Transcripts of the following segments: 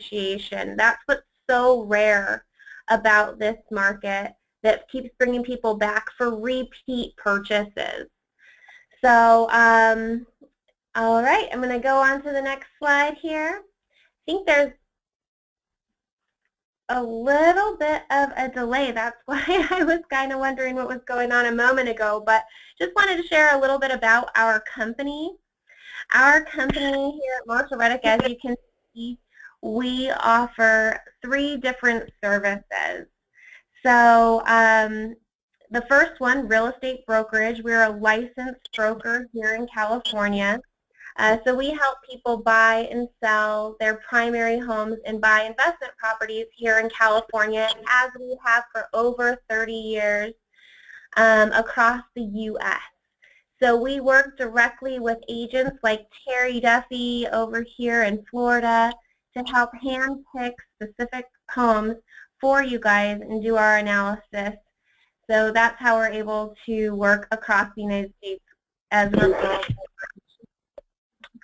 appreciation. That's what's so rare about this market that keeps bringing people back for repeat purchases. So, all right, I'm going to go on to the next slide here. I think there's a little bit of a delay. That's why I was kind of wondering what was going on a moment ago, but just wanted to share a little bit about our company. Our company here at Marshall Reddick, as you can see, we offer 3 different services. So the first one, real estate brokerage. We're a licensed broker here in California. So we help people buy and sell their primary homes and buy investment properties here in California, as we have for over 30 years across the U.S. So we work directly with agents like Terry Duffy over here in Florida to help hand-pick specific homes for you guys and do our analysis. So that's how we're able to work across the United States as referrals.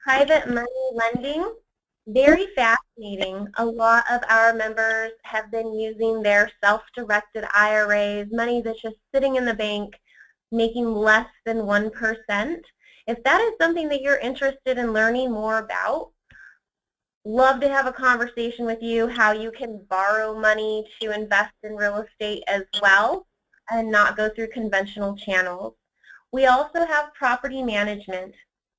Private money lending, very fascinating. A lot of our members have been using their self-directed IRAs, money that's just sitting in the bank, making less than 1%. If that is something that you're interested in learning more about, love to have a conversation with you how you can borrow money to invest in real estate as well and not go through conventional channels. We also have property management.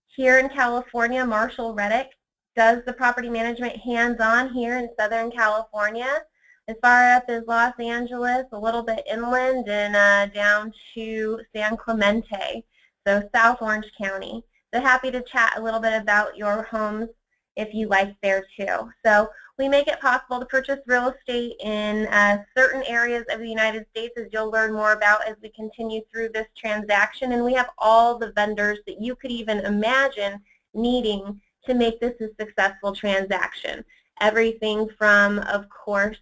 Here in California, Marshall Reddick does the property management hands-on here in Southern California, as far up as Los Angeles, a little bit inland, and down to San Clemente, so South Orange County. So happy to chat a little bit about your homes if you like there too. So we make it possible to purchase real estate in certain areas of the United States, as you'll learn more about as we continue through this transaction. And we have all the vendors that you could even imagine needing to make this a successful transaction. Everything from, of course,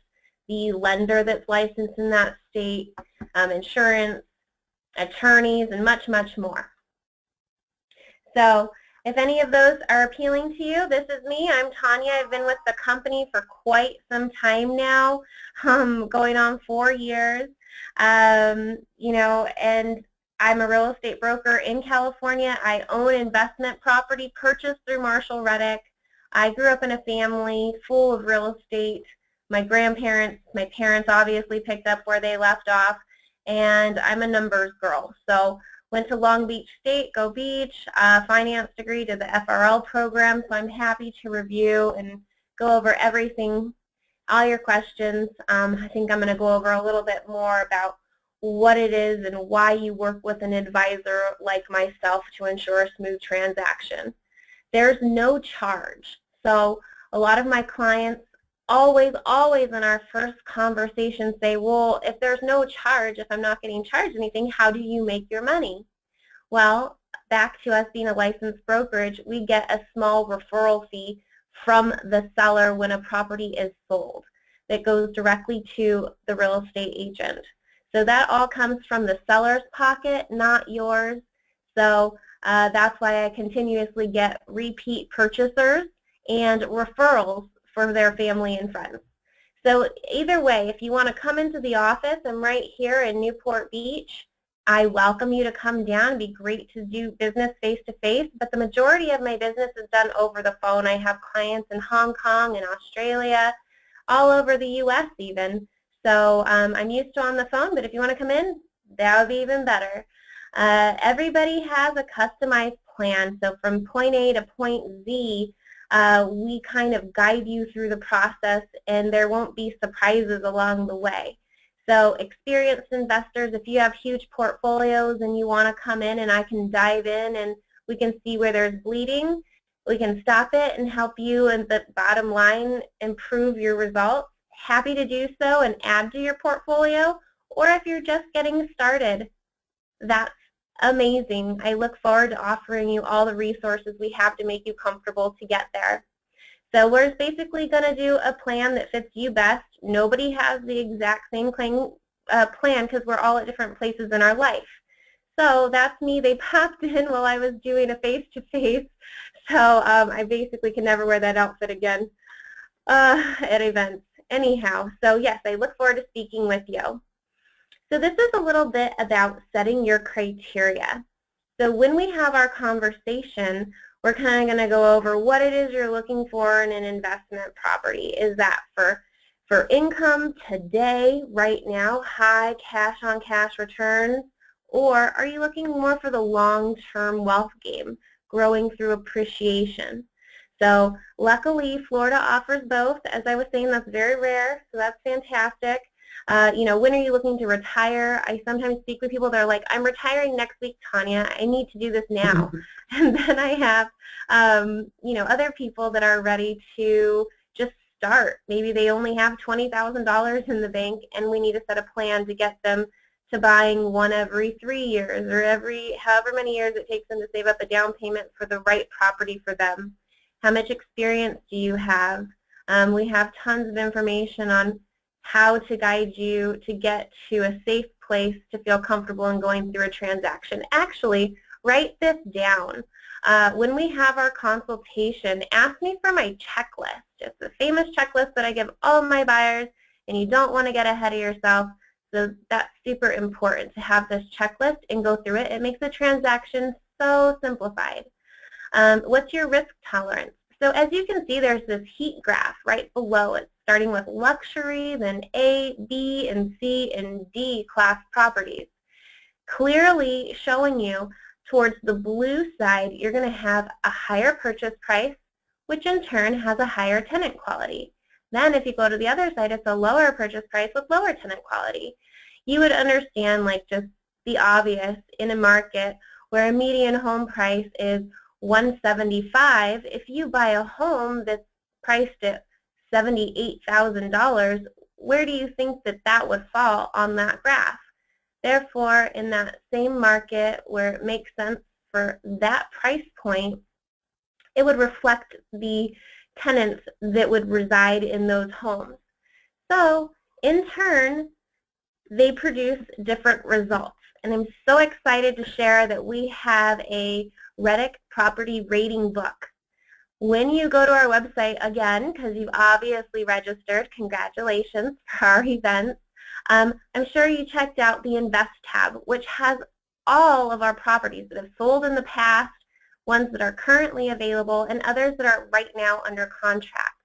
the lender that's licensed in that state, insurance, attorneys, and much, much more. So if any of those are appealing to you, this is me. I'm Tanya. I've been with the company for quite some time now, going on 4 years. You know, and I'm a real estate broker in California. I own investment property purchased through Marshall Reddick. I grew up in a family full of real estate. My grandparents, my parents obviously picked up where they left off, and I'm a numbers girl. So went to Long Beach State, Go Beach, finance degree, did the FRL program, so I'm happy to review and go over everything, all your questions. I think I'm going to go over a little bit more about what it is and why you work with an advisor like myself to ensure a smooth transaction. There's no charge. So a lot of my clients always in our first conversation say, well, if there's no charge, if I'm not getting charged anything, how do you make your money? Well, back to us being a licensed brokerage, we get a small referral fee from the seller when a property is sold that goes directly to the real estate agent. So that all comes from the seller's pocket, not yours. So that's why I continuously get repeat purchasers and referrals for their family and friends. So either way, if you want to come into the office, I'm right here in Newport Beach. I welcome you to come down. It'd be great to do business face-to-face, but the majority of my business is done over the phone. I have clients in Hong Kong and Australia, all over the U.S. even. So I'm used to on the phone, but if you want to come in, that would be even better. Everybody has a customized plan, so from point A to point Z, we kind of guide you through the process, and there won't be surprises along the way. So experienced investors, if you have huge portfolios and you want to come in and I can dive in and we can see where there's bleeding, we can stop it and help you and the bottom line improve your results, happy to do so and add to your portfolio. Or if you're just getting started, that's amazing. I look forward to offering you all the resources we have to make you comfortable to get there. So we're basically going to do a plan that fits you best. Nobody has the exact same plan because we're all at different places in our life. So that's me. They popped in while I was doing a face-to-face. So I basically can never wear that outfit again. at events. Anyhow, so yes, I look forward to speaking with you. So this is a little bit about setting your criteria. So when we have our conversation, we're kind of going to go over what it is you're looking for in an investment property. Is that for income today, right now, high cash-on-cash returns, or are you looking more for the long-term wealth game, growing through appreciation? So luckily, Florida offers both. As I was saying, that's very rare, so that's fantastic. When are you looking to retire? I sometimes speak with people that are like, I'm retiring next week, Tanya. I need to do this now. And then I have, other people that are ready to just start. Maybe they only have $20,000 in the bank, and we need to set a plan to get them to buying one every 3 years or every however many years it takes them to save up a down payment for the right property for them. How much experience do you have? We have tons of information on how to guide you to get to a safe place to feel comfortable in going through a transaction. Actually, write this down. When we have our consultation, ask me for my checklist. It's a famous checklist that I give all of my buyers, and you don't want to get ahead of yourself. So that's super important to have this checklist and go through it. It makes the transaction so simplified. What's your risk tolerance? So as you can see, there's this heat graph right below it, starting with luxury, then A, B, and C, and D class properties. Clearly showing you towards the blue side, you're going to have a higher purchase price, which in turn has a higher tenant quality. Then if you go to the other side, it's a lower purchase price with lower tenant quality. You would understand, like, just the obvious in a market where a median home price is $175, if you buy a home that's priced at $78,000, where do you think that that would fall on that graph? Therefore, in that same market where it makes sense for that price point, it would reflect the tenants that would reside in those homes. So, in turn, they produce different results. And I'm so excited to share that we have a Reddick property rating book. When you go to our website, again, because you've obviously registered, congratulations for our events, I'm sure you checked out the Invest tab, which has all of our properties that have sold in the past, ones that are currently available, and others that are right now under contract.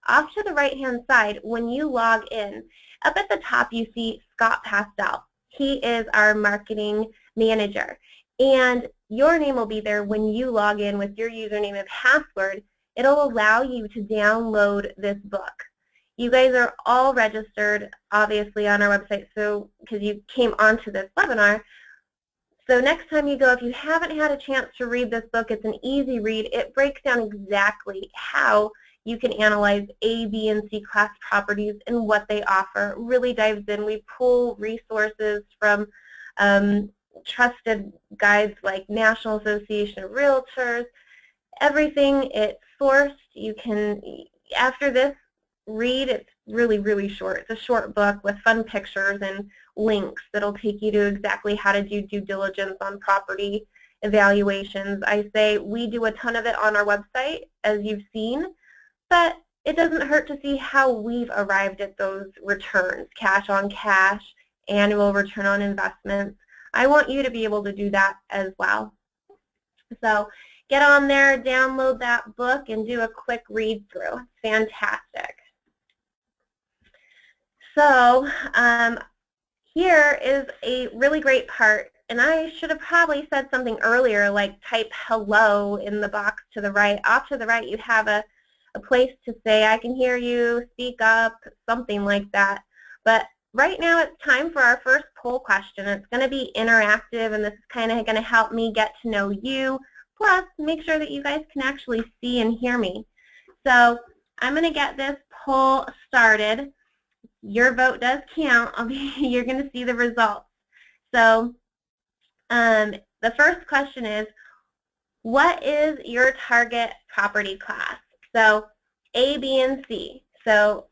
Off to the right-hand side, when you log in, up at the top you see Scott Pastel. He is our marketing manager. And your name will be there when you log in with your username and password. It'll allow you to download this book. You guys are all registered, obviously, on our website, so because you came onto this webinar. So next time you go, if you haven't had a chance to read this book, it's an easy read. It breaks down exactly how you can analyze A, B, and C class properties and what they offer. It really dives in. We pull resources from trusted guides like National Association of Realtors. Everything it's sourced. You can, after this, read. It's really, really short. It's a short book with fun pictures and links that'll take you to exactly how to do due diligence on property evaluations. I say we do a ton of it on our website, as you've seen, but it doesn't hurt to see how we've arrived at those returns, cash on cash, annual return on investments. I want you to be able to do that as well. So get on there, download that book, and do a quick read through. It's fantastic. So here is a really great part, and I should have probably said something earlier, like type hello in the box to the right. Off to the right you have a place to say I can hear you, speak up, something like that. But right now it's time for our first poll question. It's going to be interactive, and this is kind of going to help me get to know you, plus make sure that you guys can actually see and hear me. So I'm going to get this poll started. Your vote does count. You're going to see the results. So the first question is, what is your target property class? So A, B, and C. So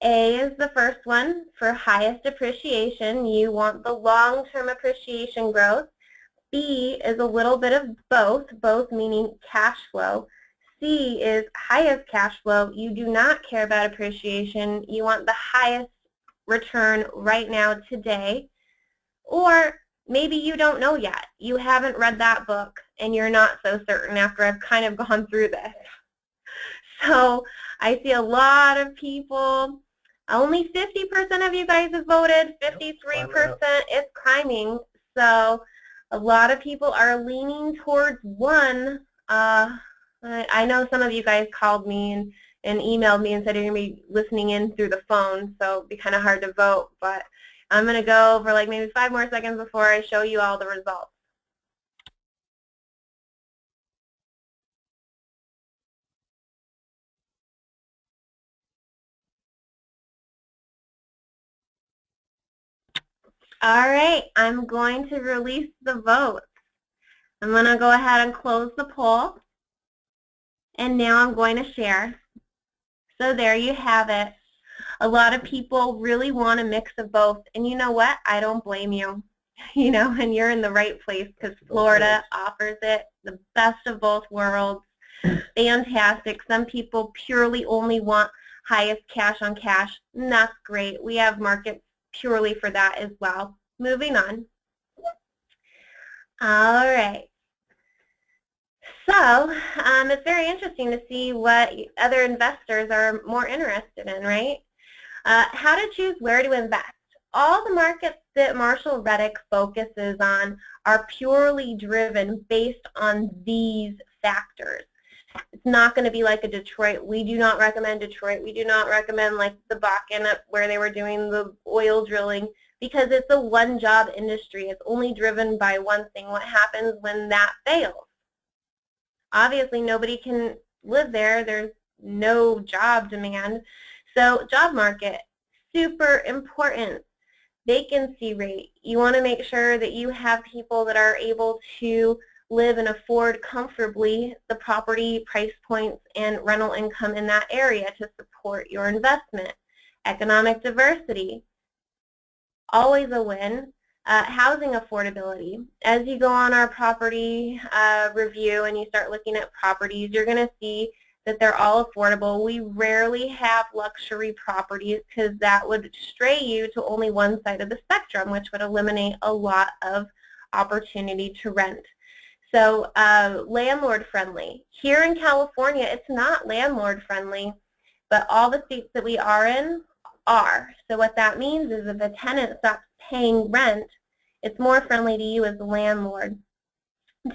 A is the first one for highest appreciation. You want the long-term appreciation growth. B is a little bit of both meaning cash flow. see is highest cash flow. You do not care about appreciation. You want the highest return right now today. Or maybe you don't know yet. You haven't read that book and you're not so certain after I've kind of gone through this. So I see a lot of people, only 50% of you guys have voted, 53%, it's climbing. So a lot of people are leaning towards one. I know some of you guys called me and emailed me and said you're going to be listening in through the phone, so it'd be kind of hard to vote. But I'm going to go for like maybe 5 more seconds before I show you all the results. All right, I'm going to release the votes. I'm going to go ahead and close the poll. And now I'm going to share. So there you have it. A lot of people really want a mix of both. And you know what? I don't blame you. You know, and you're in the right place because Florida offers it, the best of both worlds. Fantastic. Some people purely only want highest cash on cash, and that's great. We have markets purely for that as well. Moving on. All right. So it's very interesting to see what other investors are more interested in, right? How to choose where to invest. All the markets that Marshall Reddick focuses on are purely driven based on these factors. It's not going to be like a Detroit. We do not recommend Detroit. We do not recommend like the Bakken where they were doing the oil drilling because it's a one-job industry. It's only driven by one thing. What happens when that fails? Obviously, nobody can live there. There's no job demand. So job market, super important. Vacancy rate. You want to make sure that you have people that are able to live and afford comfortably the property price points and rental income in that area to support your investment. Economic diversity, always a win. Housing affordability. As you go on our property review and you start looking at properties, you're going to see that they're all affordable. We rarely have luxury properties because that would stray you to only one side of the spectrum, which would eliminate a lot of opportunity to rent. So landlord friendly. Here in California, it's not landlord friendly, but all the states that we are in are. So what that means is if a tenant stops paying rent, it's more friendly to you as a landlord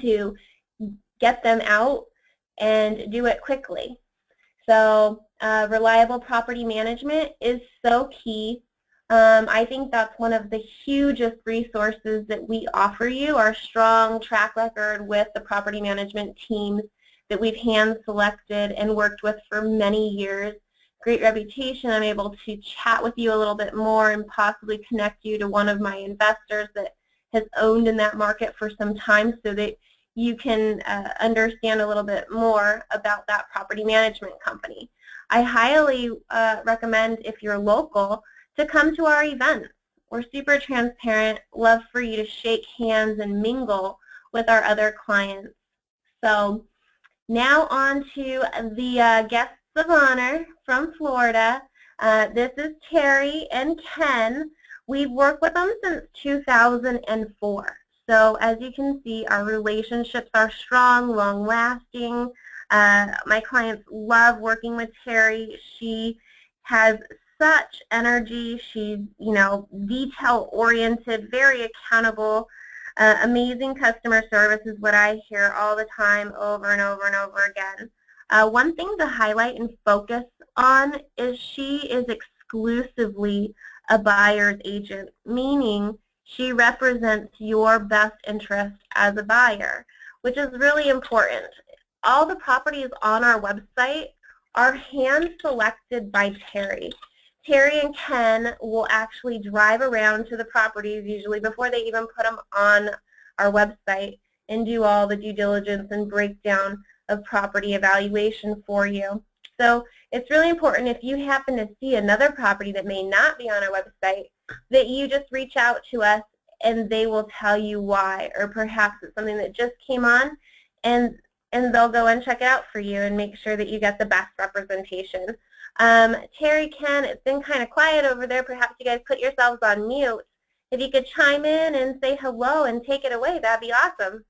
to get them out and do it quickly. So reliable property management is so key. I think that's one of the hugest resources that we offer you, our strong track record with the property management teams that we've hand-selected and worked with for many years. Great reputation. I'm able to chat with you a little bit more and possibly connect you to one of my investors that has owned in that market for some time so that you can understand a little bit more about that property management company. I highly recommend, if you're local, to come to our events. We're super transparent, love for you to shake hands and mingle with our other clients. So now on to the guests of honor from Florida. This is Terry and Ken. We've worked with them since 2004. So as you can see, our relationships are strong, long-lasting. My clients love working with Terry. She has such energy. She's, you know, detail-oriented, very accountable. Amazing customer service is what I hear all the time, over and over and over again. One thing to highlight and focus on is she is exclusively a buyer's agent, meaning she represents your best interest as a buyer, which is really important. All the properties on our website are hand-selected by Terry. Terry and Ken will actually drive around to the properties, usually before they even put them on our website, and do all the due diligence and breakdown of property evaluation for you. So it's really important if you happen to see another property that may not be on our website that you just reach out to us and they will tell you why, or perhaps it's something that just came on and and they'll go and check it out for you and make sure that you get the best representation. Terry, Ken, it's been kind of quiet over there. Perhaps you guys put yourselves on mute. If you could chime in and say hello and take it away, that'd be awesome.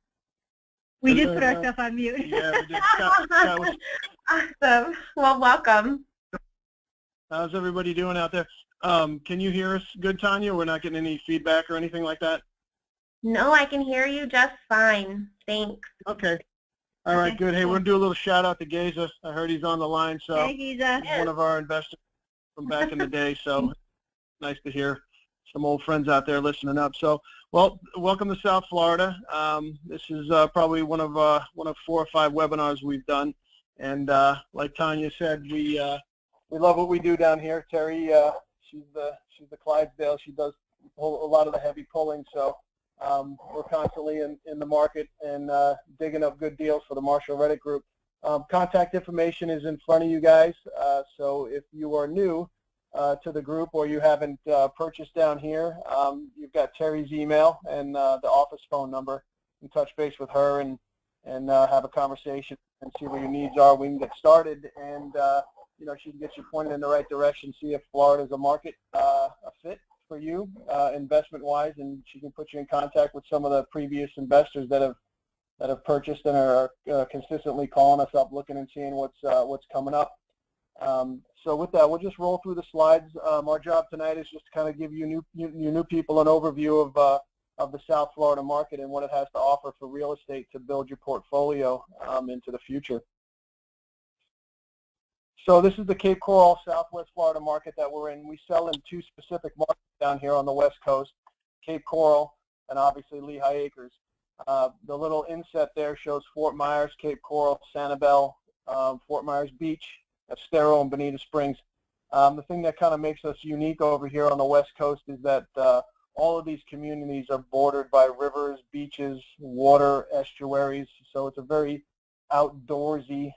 We did put ourselves on mute. Yeah, we did. Awesome. Well, welcome. How's everybody doing out there? Can you hear us good, Tanya? We're not getting any feedback or anything like that? No, I can hear you just fine. Thanks. Okay. All right, good. Hey, we're going to do a little shout out to Geza. I heard he's on the line, so Hey, Geza. he's one of our investors from back in the day, so nice to hear some old friends out there listening up. So, well, welcome to South Florida. This is probably one of 4 or 5 webinars we've done, and like Tanya said, we love what we do down here. Terry, she's the Clydesdale. She does a lot of the heavy pulling, so we're constantly in the market and digging up good deals for the Marshall Reddick Group. Contact information is in front of you guys, so if you are new to the group or you haven't purchased down here, you've got Terry's email and the office phone number. You can touch base with her and have a conversation and see where your needs are. We can get started, and you know, she can get you pointed in the right direction, see if Florida is a market, a fit for you investment-wise, and she can put you in contact with some of the previous investors that have purchased and are consistently calling us up, looking and seeing what's coming up. So with that, we'll just roll through the slides. Our job tonight is just to kind of give you new people an overview of the South Florida market and what it has to offer for real estate to build your portfolio into the future. So this is the Cape Coral, Southwest Florida market that we're in. We sell in 2 specific markets down here on the West Coast, Cape Coral and obviously Lehigh Acres. The little inset there shows Fort Myers, Cape Coral, Sanibel, Fort Myers Beach, Estero, and Bonita Springs. The thing that kind of makes us unique over here on the West Coast is that all of these communities are bordered by rivers, beaches, water, estuaries. So it's a very outdoorsy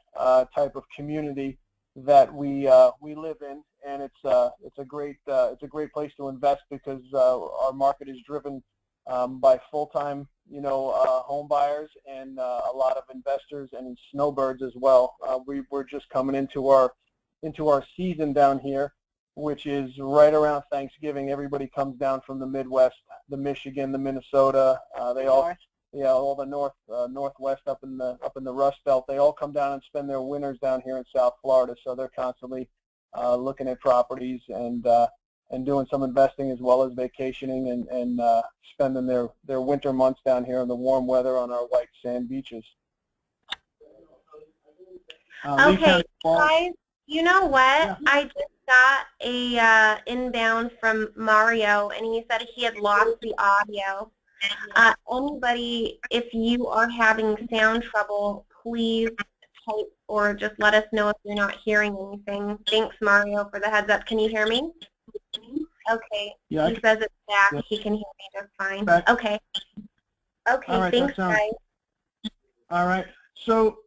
type of community that we live in, and it's a great place to invest because our market is driven by full-time home buyers and a lot of investors and snowbirds as well. We're just coming into our season down here, which is right around Thanksgiving. Everybody comes down from the Midwest, the Michigan, the Minnesota, all the northwest up in the Rust Belt. They all come down and spend their winters down here in South Florida. So they're constantly looking at properties and doing some investing as well as vacationing and spending their winter months down here in the warm weather on our white sand beaches. Okay, guys, you know what? Yeah. I just got a inbound from Mario, and he said he had lost the audio. Anybody, if you are having sound trouble, please type or just let us know if you're not hearing anything. Thanks, Mario, for the heads up. Can you hear me? Okay. Yeah, he says it's back. Yeah. He can hear me just fine. Back. Okay. Okay, right, thanks, guys. All right. So,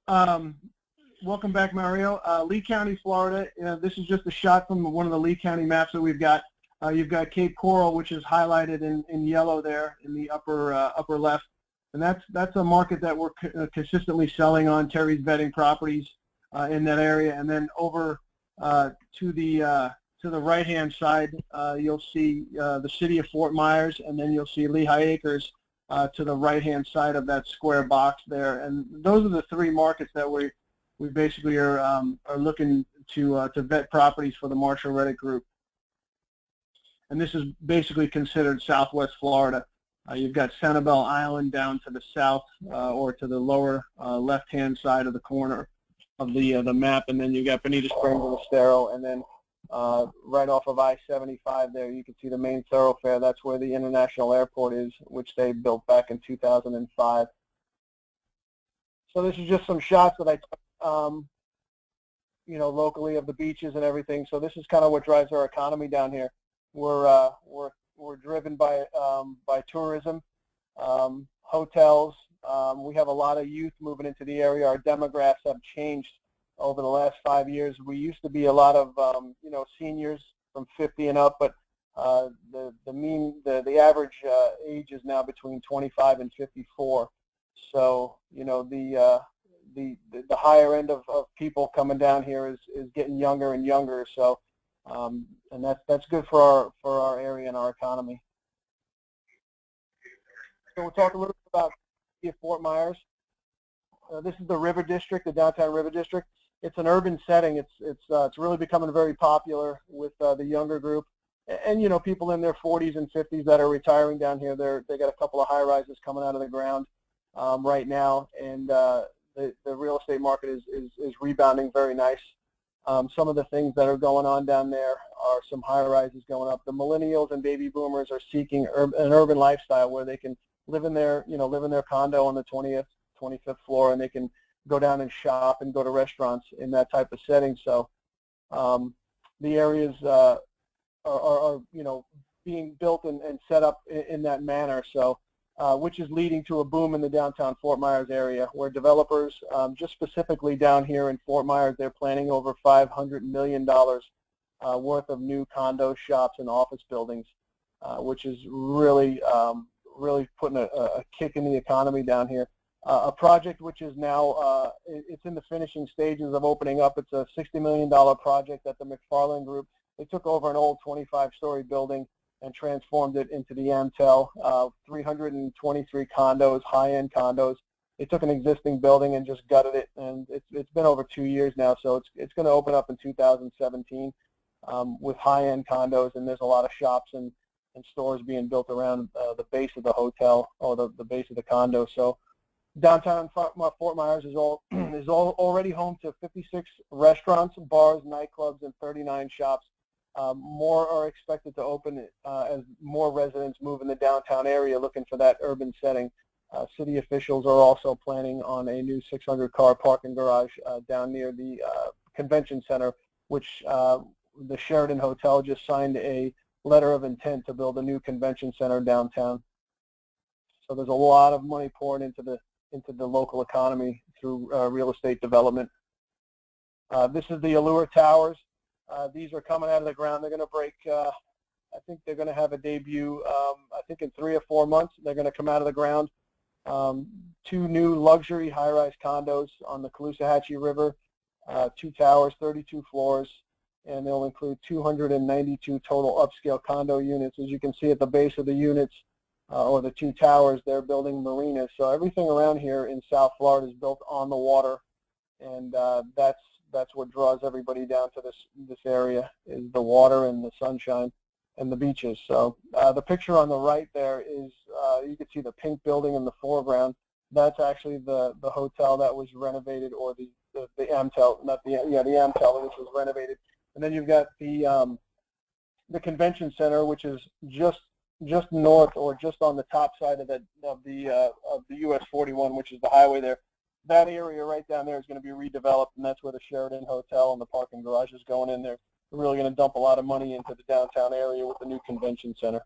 welcome back, Mario. Lee County, Florida. This is just a shot from one of the Lee County maps that we've got. You've got Cape Coral, which is highlighted in yellow there in the upper left, and that's a market that we're consistently selling on. Terry's vetting properties in that area, and then over to the right-hand side, you'll see the city of Fort Myers, and then you'll see Lehigh Acres to the right-hand side of that square box there. And those are the 3 markets that we basically are looking to vet properties for the Marshall Reddick Group. And this is basically considered Southwest Florida. You've got Sanibel Island down to the south or to the lower left-hand side of the corner of the map, and then you've got Bonita Springs and Estero, and then right off of I-75 there, you can see the main thoroughfare. That's where the international airport is, which they built back in 2005. So this is just some shots that I took, locally of the beaches and everything. So this is kind of what drives our economy down here. We're driven by tourism, hotels. We have a lot of youth moving into the area. Our demographics have changed over the last 5 years. We used to be a lot of seniors from 50 and up, but the average age is now between 25 and 54. So the the higher end of people coming down here is getting younger and younger. So, and that's good for our area and our economy. So we'll talk a little bit about Fort Myers. This is the River District, the downtown River District. It's an urban setting. It's really becoming very popular with the younger group, and you know, people in their 40s and 50s that are retiring down here. They got a couple of high rises coming out of the ground right now, and the real estate market is rebounding very nice. Some of the things that are going on down there are some high rises going up. The millennials and baby boomers are seeking an urban lifestyle where they can live in their condo on the 20th, 25th floor, and they can go down and shop and go to restaurants in that type of setting. So the areas are you know, being built and set up in that manner. So which is leading to a boom in the downtown Fort Myers area, where developers, just specifically down here in Fort Myers, they're planning over $500 million worth of new condo shops and office buildings, which is really really putting a kick in the economy down here. A project which is now, it's in the finishing stages of opening up. It's a $60 million project at the McFarland Group. They took over an old 25-story building and transformed it into the Amtel, 323 condos, high-end condos. They took an existing building and just gutted it, and it's been over 2 years now, so it's going to open up in 2017 with high-end condos, and there's a lot of shops and stores being built around the base of the hotel or the base of the condo. So downtown Fort Myers is already home to 56 restaurants, bars, nightclubs, and 39 shops. More are expected to open as more residents move in the downtown area looking for that urban setting. City officials are also planning on a new 600-car parking garage down near the convention center, which the Sheraton Hotel just signed a letter of intent to build a new convention center downtown. So there's a lot of money poured into the local economy through real estate development. This is the Allure Towers. These are coming out of the ground. They're going to break, I think they're going to have a debut, I think in 3 or 4 months. They're going to come out of the ground. 2 new luxury high-rise condos on the Caloosahatchee River, 2 towers, 32 floors, and they'll include 292 total upscale condo units. As you can see at the base of the units, or the 2 towers, they're building marinas. So everything around here in South Florida is built on the water, and that's what draws everybody down to this area, is the water and the sunshine and the beaches. So the picture on the right there is, you can see the pink building in the foreground. That's actually the hotel that was renovated, or the Amtel, not the Amtel, which was renovated. And then you've got the convention center, which is just north, or just on the top side of the US 41, which is the highway there. That area right down there is going to be redeveloped, and that's where the Sheraton Hotel and the parking garage is going in there. We're really going to dump a lot of money into the downtown area with the new convention center.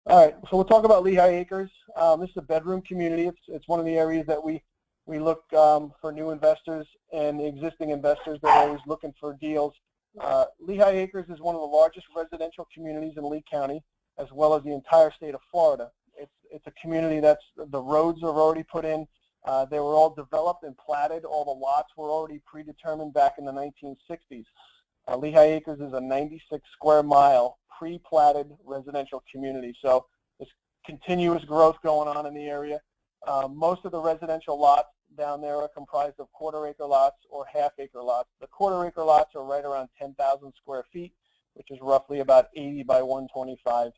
All right, so we'll talk about Lehigh Acres. This is a bedroom community. It's one of the areas that we look for new investors and existing investors that are always looking for deals. Lehigh Acres is one of the largest residential communities in Lee County, as well as the entire state of Florida. It's a community that's, the roads are already put in. They were all developed and platted. All the lots were already predetermined back in the 1960s. Lehigh Acres is a 96 square mile pre-platted residential community. So there's continuous growth going on in the area. Most of the residential lots down there are comprised of quarter-acre lots or half-acre lots. The quarter-acre lots are right around 10,000 square feet, which is roughly about 80 by 125.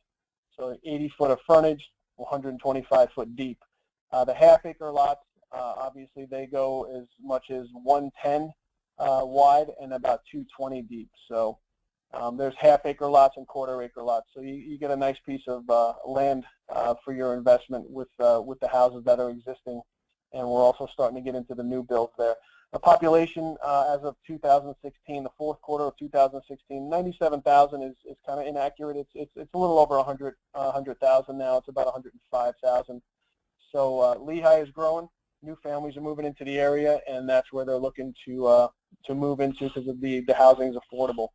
So 80 foot of frontage, 125 foot deep. The half-acre lots, obviously, they go as much as 110 wide and about 220 deep. So there's half-acre lots and quarter-acre lots. So you get a nice piece of land for your investment with the houses that are existing. And we're also starting to get into the new builds there. The population as of 2016, the fourth quarter of 2016, 97,000 is kind of inaccurate. It's a little over 100,000 now. It's about 105,000. So Lehigh is growing. New families are moving into the area, and that's where they're looking to move into because of the housing is affordable.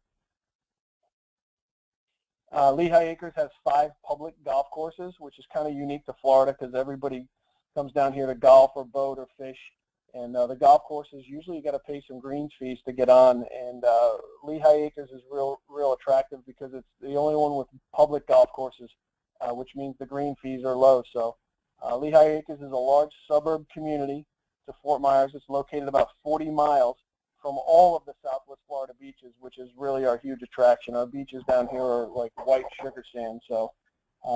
Lehigh Acres has 5 public golf courses, which is kind of unique to Florida because everybody comes down here to golf or boat or fish. And the golf courses, usually you got to pay some greens fees to get on. And Lehigh Acres is real attractive because it's the only one with public golf courses, which means the green fees are low. So Lehigh Acres is a large suburb community to Fort Myers. It's located about 40 miles from all of the Southwest Florida beaches, which is really our huge attraction. Our beaches down here are like white sugar sand. So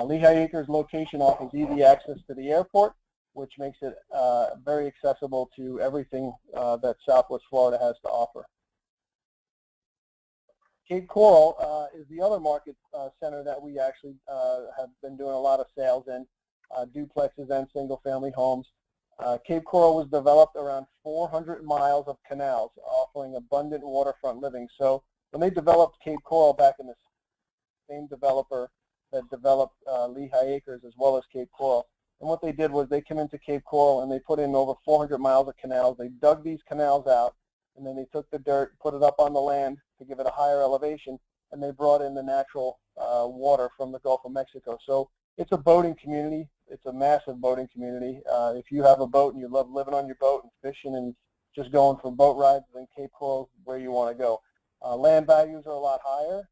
Lehigh Acres location offers easy access to the airport, which makes it very accessible to everything that Southwest Florida has to offer. Cape Coral is the other market center that we actually have been doing a lot of sales in, duplexes and single-family homes. Cape Coral was developed around 400 miles of canals, offering abundant waterfront living. So when they developed Cape Coral back in the same developer that developed Lehigh Acres as well as Cape Coral, and what they did was they came into Cape Coral and they put in over 400 miles of canals. They dug these canals out, and then they took the dirt, put it up on the land to give it a higher elevation, and they brought in the natural water from the Gulf of Mexico. So it's a boating community. It's a massive boating community. If you have a boat and you love living on your boat and fishing and just going for boat rides, then Cape Coral is where you want to go. Land values are a lot higher,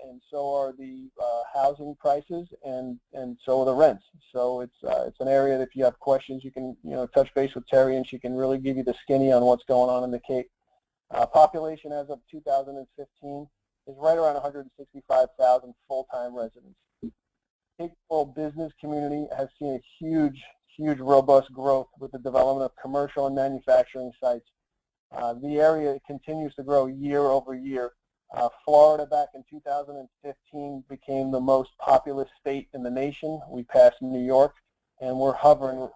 and so are the housing prices, and so are the rents. So it's an area that if you have questions, you can touch base with Terry, and she can really give you the skinny on what's going on in the Cape. Population as of 2015 is right around 165,000 full-time residents. Cape Coral business community has seen a huge, robust growth with the development of commercial and manufacturing sites. The area continues to grow year over year. Florida back in 2015 became the most populous state in the nation. We passed New York, and we're hovering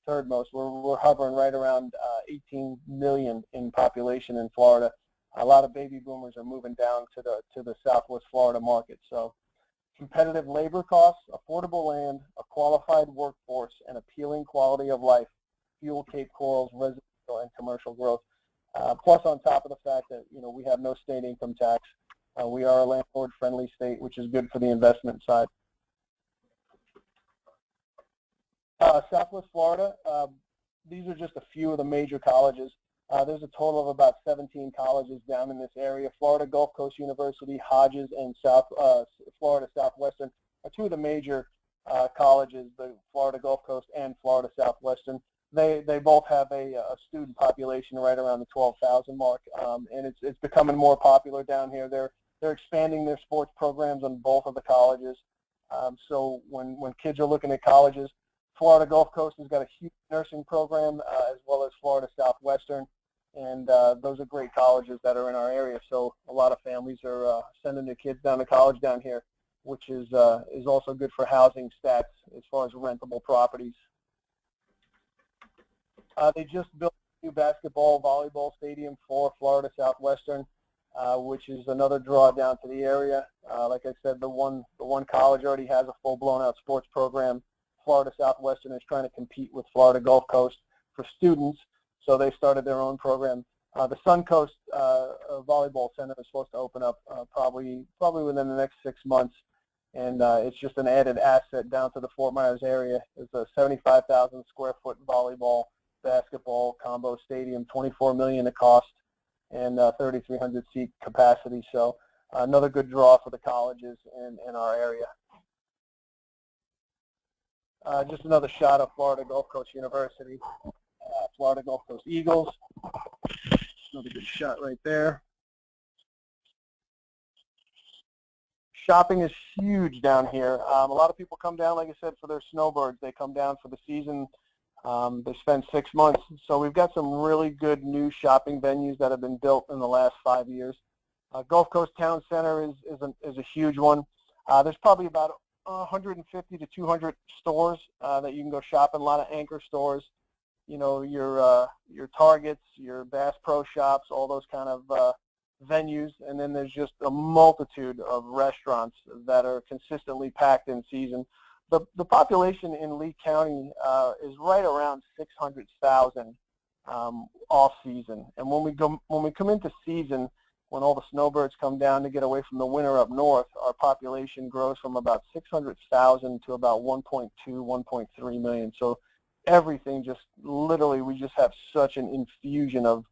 third most. We're hovering right around 18 million in population in Florida. A lot of baby boomers are moving down to the Southwest Florida market. So competitive labor costs, affordable land, a qualified workforce, and appealing quality of life fuel Cape Coral's residential and commercial growth. Plus, on top of the fact that we have no state income tax, we are a landlord-friendly state, which is good for the investment side. Southwest Florida, these are just a few of the major colleges. There's a total of about 17 colleges down in this area. Florida Gulf Coast University, Hodges, and Florida Southwestern are two of the major colleges, the Florida Gulf Coast and Florida Southwestern. They both have a student population right around the 12,000 mark, and it's becoming more popular down here. They're expanding their sports programs on both of the colleges. So when kids are looking at colleges, Florida Gulf Coast has got a huge nursing program as well as Florida Southwestern, and those are great colleges that are in our area. So a lot of families are sending their kids down to college down here, which is also good for housing stats as far as rentable properties. They just built a new basketball, volleyball stadium for Florida Southwestern, which is another draw down to the area. Like I said, the one college already has a full-blown out sports program. Florida Southwestern is trying to compete with Florida Gulf Coast for students, so they started their own program. The Suncoast Volleyball Center is supposed to open up probably within the next 6 months, and it's just an added asset down to the Fort Myers area. It's a 75,000 square foot volleyball, basketball combo stadium, $24 million to cost, and 3,300 seat capacity. So another good draw for the colleges in our area. Just another shot of Florida Gulf Coast University, Florida Gulf Coast Eagles. Another good shot right there. Shopping is huge down here. A lot of people come down, like I said, for their snowbirds. They come down for the season. They spend 6 months. So we've got some really good new shopping venues that have been built in the last 5 years. Gulf Coast Town Center is a huge one. There's probably about 150 to 200 stores that you can go shop in. A lot of anchor stores, your Targets, your Bass Pro Shops, all those kind of venues. And then there's just a multitude of restaurants that are consistently packed in season. The population in Lee County is right around 600,000 off season. And when we come into season, when all the snowbirds come down to get away from the winter up north, our population grows from about 600,000 to about 1.2, 1.3 million. So everything just literally, we just have such an infusion of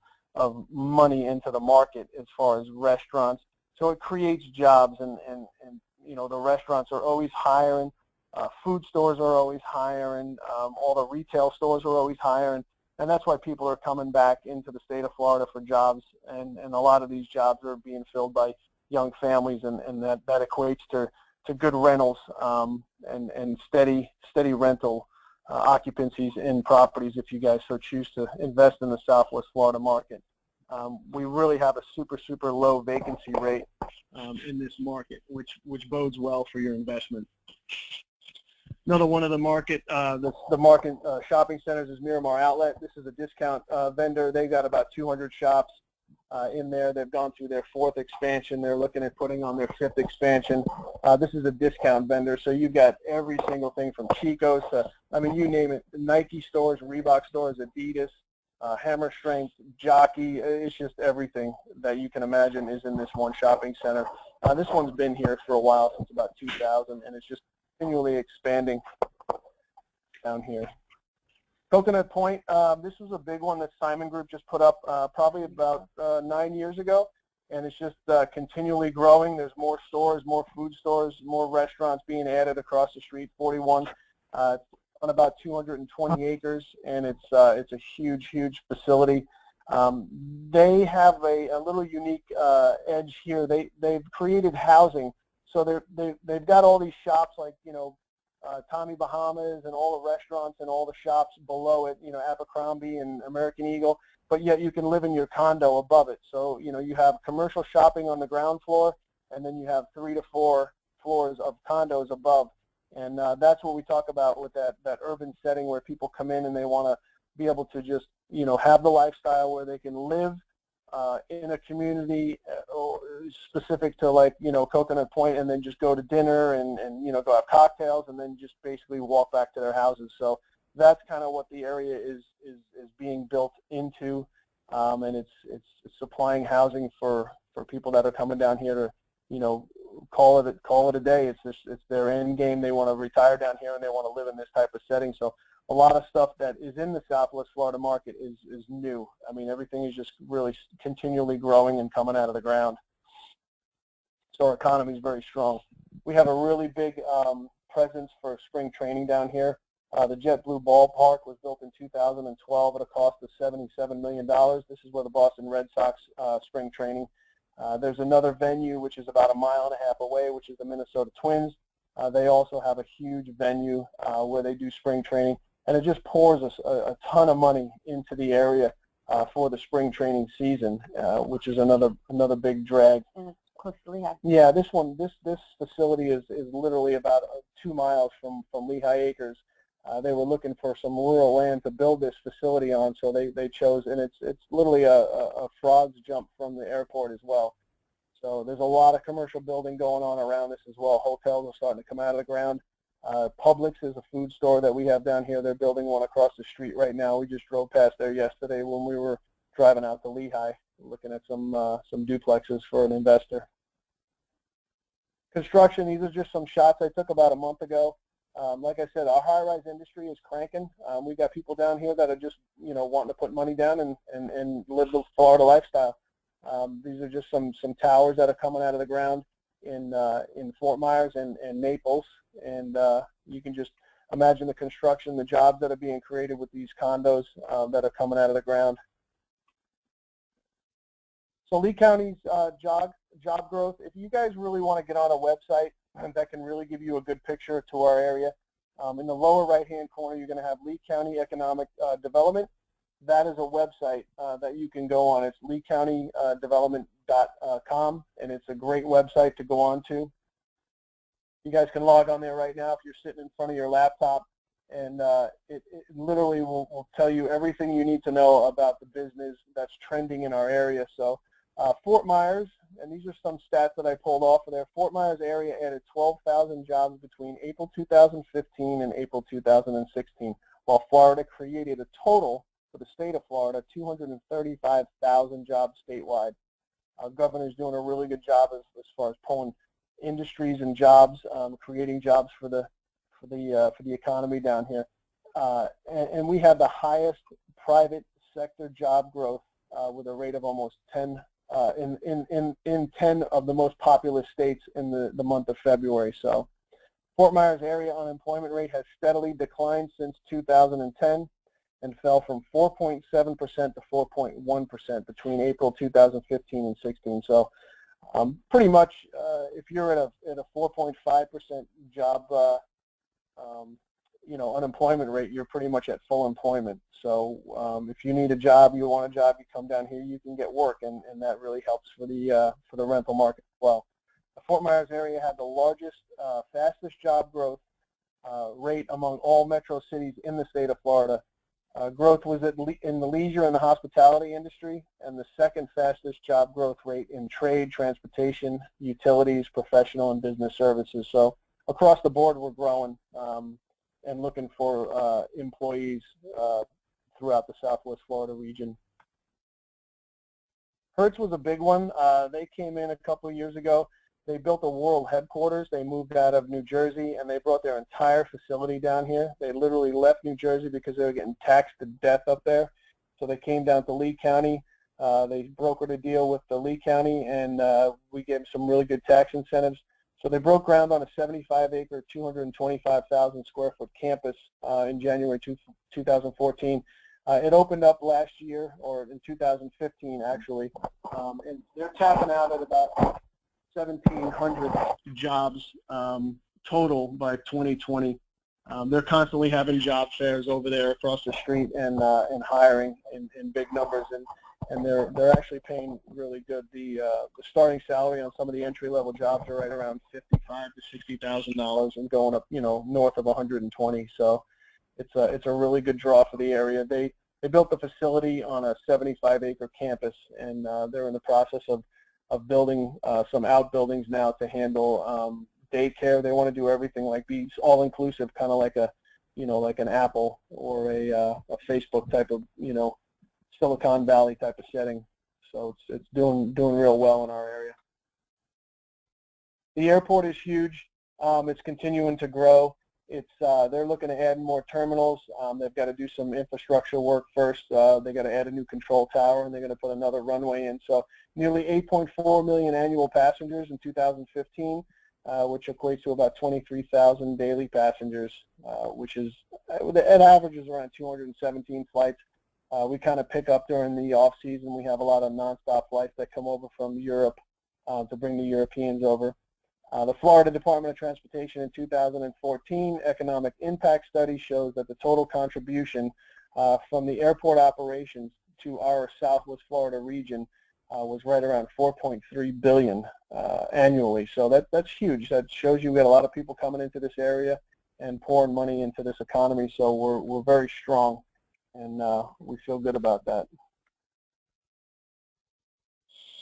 money into the market as far as restaurants. So it creates jobs, and you know, the restaurants are always hiring, food stores are always hiring, all the retail stores are always hiring, and that's why people are coming back into the state of Florida for jobs, and a lot of these jobs are being filled by young families, and that equates to good rentals, and steady rental occupancies in properties if you guys so choose to invest in the Southwest Florida market. We really have a super low vacancy rate in this market, which bodes well for your investment. Another one of the market, shopping centers is Miramar Outlet. This is a discount vendor. They got about 200 shops in there. They've gone through their 4th expansion. They're looking at putting on their 5th expansion. This is a discount vendor, so you've got every single thing from Chico's to, I mean, you name it, Nike stores, Reebok stores, Adidas, Hammer Strength, Jockey. It's just everything that you can imagine is in this one shopping center. This one's been here for a while, since about 2000, and it's just continually expanding down here. Coconut Point, this was a big one that Simon Group just put up probably about 9 years ago, and it's just continually growing. There's more stores, more food stores, more restaurants being added across the street. 41 on about 220 acres, and it's a huge facility. They have a little unique edge here. They've created housing, so they've got all these shops like, you know, Tommy Bahamas and all the restaurants and all the shops below it, you know, Abercrombie and American Eagle, but yet you can live in your condo above it. So, you know, you have commercial shopping on the ground floor, and then you have 3 to 4 floors of condos above. And that's what we talk about with that urban setting where people come in and they want to be able to just, you know, have the lifestyle where they can live in a community specific to, like, you know, Coconut Point, and then just go to dinner and you know, go have cocktails and then just basically walk back to their houses. So that's kind of what the area is being built into, and it's supplying housing for people that are coming down here to, you know, call it a day. It's their end game. They want to retire down here and they want to live in this type of setting. So a lot of stuff that is in the Southwest Florida market is new. I mean, everything is just really continually growing and coming out of the ground. So our economy is very strong. We have a really big presence for spring training down here. The JetBlue Ballpark was built in 2012 at a cost of $77 million. This is where the Boston Red Sox spring training. There's another venue which is about 1.5 miles away, which is the Minnesota Twins. They also have a huge venue where they do spring training. And it just pours a ton of money into the area for the spring training season, which is another big drag. And it's close to Lehigh. Yeah, this facility is literally about 2 miles from Lehigh Acres. They were looking for some rural land to build this facility on, so they chose, and it's literally a frog's jump from the airport as well. So there's a lot of commercial building going on around this as well. Hotels are starting to come out of the ground. Publix is a food store that we have down here. They're building one across the street right now. We just drove past there yesterday when we were driving out to Lehigh, looking at some duplexes for an investor. Construction, these are just some shots I took about a month ago. Like I said, our high-rise industry is cranking. We got people down here that are just, you know, wanting to put money down and live the Florida lifestyle. These are just some towers that are coming out of the ground in Fort Myers and Naples, and you can just imagine the construction, the jobs that are being created with these condos that are coming out of the ground. So Lee County's job growth, if you guys really want to get on a website that can really give you a good picture to our area, in the lower right-hand corner, you're going to have Lee County Economic Development. That is a website that you can go on. It's leecountydevelopment.com, and it's a great website to go on to. You guys can log on there right now if you're sitting in front of your laptop, and it literally will tell you everything you need to know about the business that's trending in our area. So Fort Myers, and these are some stats that I pulled off of there. Fort Myers area added 12,000 jobs between April 2015 and April 2016, while Florida created a total for the state of Florida 235,000 jobs statewide. Our governor's doing a really good job as far as pulling industries and jobs, creating jobs for the economy down here. and we have the highest private sector job growth with a rate of almost 10 in 10 of the most populous states in the month of February. So Fort Myers area unemployment rate has steadily declined since 2010 and fell from 4.7% to 4.1% between April 2015 and 16. So pretty much if you're at a 4.5% job unemployment rate, you're pretty much at full employment. So if you need a job, you want a job, you come down here, you can get work, and that really helps for the rental market as well. The Fort Myers area had the largest, fastest job growth rate among all metro cities in the state of Florida. Growth was in the leisure and the hospitality industry, and the second fastest job growth rate in trade, transportation, utilities, professional, and business services. So across the board, we're growing and looking for employees throughout the Southwest Florida region. Hertz was a big one. They came in a couple of years ago. They built a world headquarters. They moved out of New Jersey, and they brought their entire facility down here. They literally left New Jersey because they were getting taxed to death up there. So they came down to Lee County. They brokered a deal with the Lee County, and we gave them some really good tax incentives. So they broke ground on a 75-acre, 225,000 square foot campus in January 2014. It opened up last year, or in 2015 actually, and they're tapping out at about 1,700 jobs total by 2020. They're constantly having job fairs over there across the street and hiring in big numbers, and they're actually paying really good. The starting salary on some of the entry-level jobs are right around $55,000 to $60,000 and going up, north of 120. So it's a really good draw for the area. They built the facility on a 75-acre campus, and they're in the process of building some outbuildings now to handle daycare. They want to do everything, like be all-inclusive, kind of like like an Apple or a Facebook type of, Silicon Valley type of setting. So it's doing real well in our area. The airport is huge. It's continuing to grow. They're looking to add more terminals. They've got to do some infrastructure work first. They got to add a new control tower, and they're going to put another runway in. So nearly 8.4 million annual passengers in 2015, which equates to about 23,000 daily passengers, which is it averages around 217 flights. We kind of pick up during the off season. We have a lot of nonstop flights that come over from Europe to bring the Europeans over. The Florida Department of Transportation in 2014 economic impact study shows that the total contribution from the airport operations to our Southwest Florida region was right around $4.3 billion annually. So that's huge. That shows you we got a lot of people coming into this area and pouring money into this economy. So we're very strong, and we feel good about that.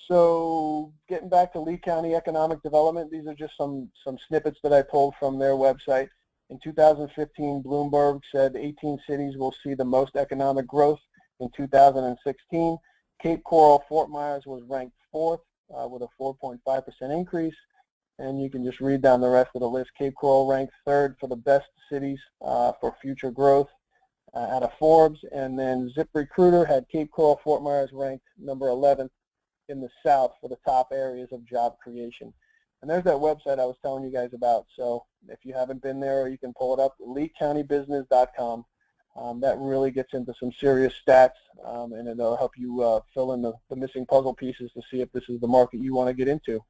So getting back to Lee County economic development, these are just some snippets that I pulled from their website. In 2015, Bloomberg said 18 cities will see the most economic growth in 2016. Cape Coral, Fort Myers was ranked 4th with a 4.5% increase. And you can just read down the rest of the list. Cape Coral ranked 3rd for the best cities for future growth out of Forbes. And then ZipRecruiter had Cape Coral, Fort Myers ranked number 11th in the South for the top areas of job creation. And there's that website I was telling you guys about. So if you haven't been there, you can pull it up, leecountybusiness.com. That really gets into some serious stats, and it'll help you fill in the missing puzzle pieces to see if this is the market you want to get into.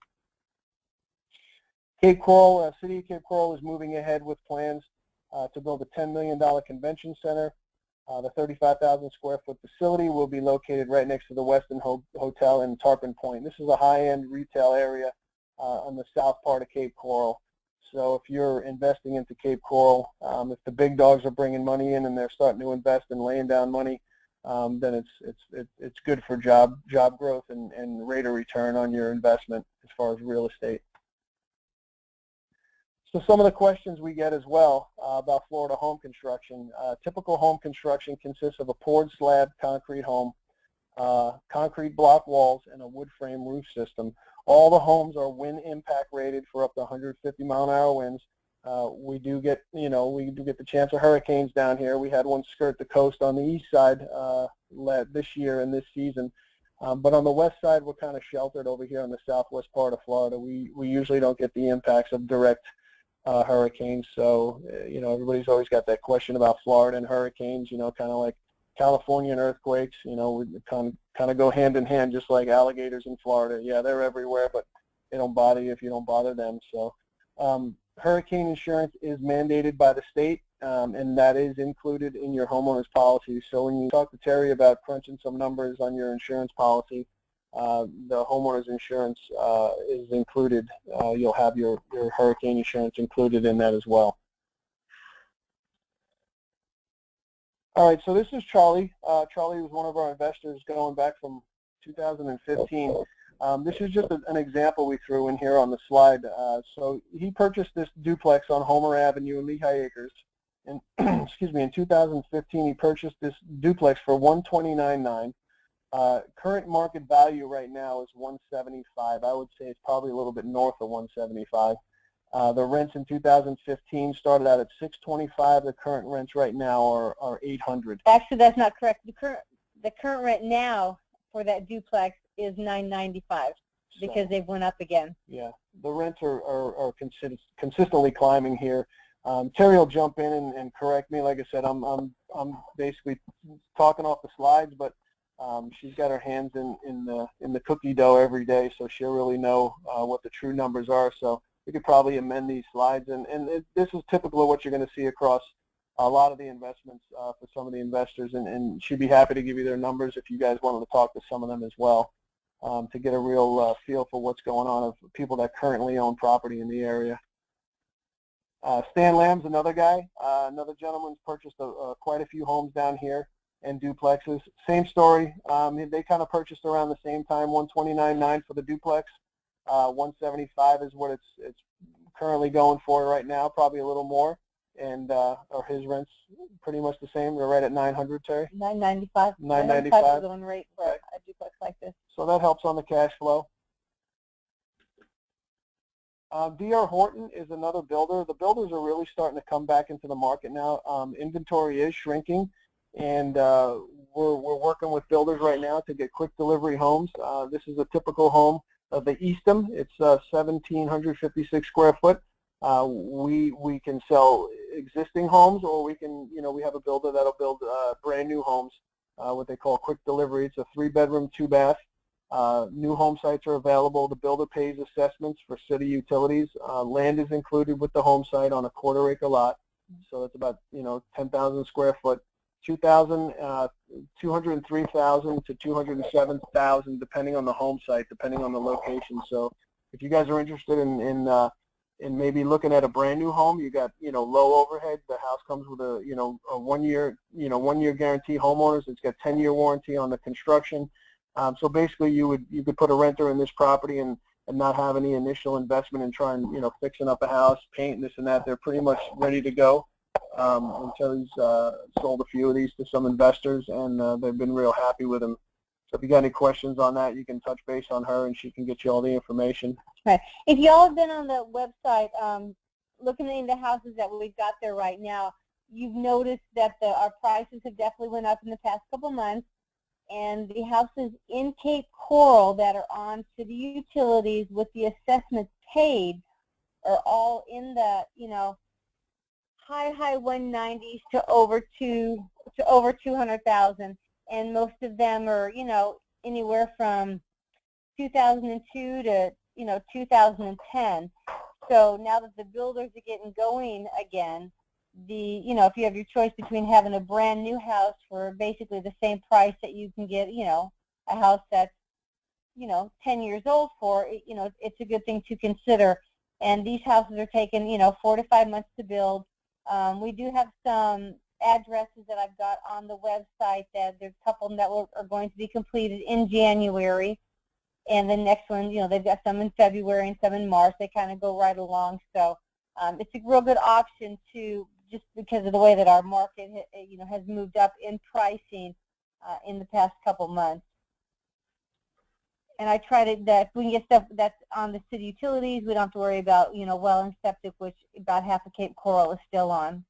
Cape Coral, City of Cape Coral is moving ahead with plans to build a $10 million convention center. The 35,000 square foot facility will be located right next to the Westin Hotel in Tarpon Point. This is a high-end retail area on the south part of Cape Coral. So if you're investing into Cape Coral, if the big dogs are bringing money in and they're starting to invest and laying down money, then it's good for job growth and rate of return on your investment as far as real estate. So some of the questions we get as well about Florida home construction. Typical home construction consists of a poured slab concrete home, concrete block walls, and a wood frame roof system. All the homes are wind impact rated for up to 150 mile-an-hour winds. We do get the chance of hurricanes down here. We had one skirt the coast on the east side this year and this season. But on the west side, we're kind of sheltered over here on the southwest part of Florida. We usually don't get the impacts of direct hurricanes. So, everybody's always got that question about Florida and hurricanes, kind of like California and earthquakes. We kind of go hand in hand, just like alligators in Florida. Yeah, they're everywhere, but they don't bother you if you don't bother them. So hurricane insurance is mandated by the state, and that is included in your homeowner's policy. So when you talk to Terry about crunching some numbers on your insurance policy, the homeowner's insurance is included. You'll have your hurricane insurance included in that as well. All right, so this is Charlie. Charlie was one of our investors going back from 2015. This is just an example we threw in here on the slide. So he purchased this duplex on Homer Avenue in Lehigh Acres. And excuse me, in 2015 he purchased this duplex for $129,900. Current market value right now is $175,000. I would say it's probably a little bit north of $175,000. The rents in 2015 started out at $625,000. The current rents right now are $800. Actually, that's not correct. The current rent now for that duplex is $995 because they've went up again. Yeah, the rents are consistently climbing here. Terry will jump in and correct me. Like I said, I'm basically talking off the slides, but she's got her hands in the cookie dough every day, so she'll really know what the true numbers are. So we could probably amend these slides, and this is typical of what you're going to see across a lot of the investments for some of the investors, and she'd be happy to give you their numbers if you guys wanted to talk to some of them as well, to get a real feel for what's going on of people that currently own property in the area. Stan Lamb's another guy. Another gentleman's purchased quite a few homes down here and duplexes. Same story. They kind of purchased around the same time. $129,900 for the duplex. $175,000 is what it's currently going for right now. Probably a little more. And or his rent's pretty much the same. They're right at $900, Terry. $995. $995 is the going rate for a duplex like this. So that helps on the cash flow. D.R. Horton is another builder. The builders are really starting to come back into the market now. Inventory is shrinking, and we're working with builders right now to get quick delivery homes. This is a typical home of the Eastham. It's 1,756 square foot. We can sell existing homes, or we can, we have a builder that'll build brand new homes, what they call quick delivery. It's a 3-bedroom, 2-bath. New home sites are available. The builder pays assessments for city utilities. Land is included with the home site on a 1/4 acre lot, so it's about 10,000 square foot. 203,000 to 207,000, depending on the home site, depending on the location. So if you guys are interested in maybe looking at a brand new home, you got low overhead. The house comes with a 1 year guarantee. Homeowners, it's got 10-year warranty on the construction. So basically, you could put a renter in this property and not have any initial investment in trying fixing up a house, paint, this and that. They're pretty much ready to go. Until he's sold a few of these to some investors, and they've been real happy with them. So if you got any questions on that, you can touch base on her, and she can get you all the information. Right. If y'all have been on the website looking into houses that we've got there right now, you've noticed that our prices have definitely went up in the past couple months, and the houses in Cape Coral that are on city utilities with the assessments paid are all in the high 190s to over 200,000, and most of them are anywhere from 2002 to 2010. So now that the builders are getting going again, if you have your choice between having a brand new house for basically the same price that you can get a house that's 10 years old for, it's a good thing to consider. And these houses are taking 4 to 5 months to build. We do have some addresses that I've got on the website that there's a couple that are going to be completed in January, and the next one, they've got some in February and some in March. They kind of go right along. So it's a real good option just because of the way that our market has moved up in pricing in the past couple months. And I try to, that if we can get stuff that's on the city utilities, we don't have to worry about, you know, well and septic, which about half of Cape Coral is still on.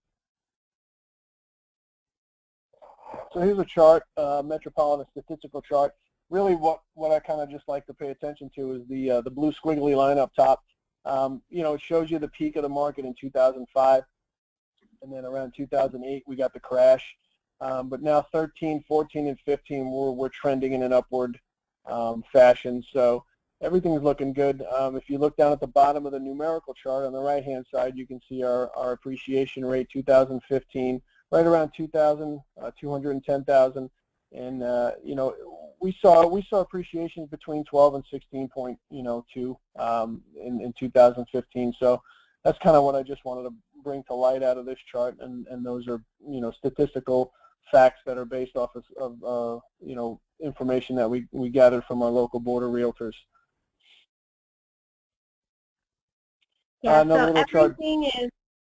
So here's a chart, metropolitan statistical chart. Really what I kind of just like to pay attention to is the blue squiggly line up top. You know, it shows you the peak of the market in 2005, and then around 2008 we got the crash. But now 13, 14, and 15 we're trending in an upward fashion. So everything's looking good. If you look down at the bottom of the numerical chart on the right-hand side, you can see our appreciation rate 2015. Right around 2,000, 210,000, and you know, we saw appreciations between 12 and 16.2 in 2015. So that's kind of what I just wanted to bring to light out of this chart, and those are, you know, statistical facts that are based off of you know, information that we gathered from our local board of realtors. Yeah, so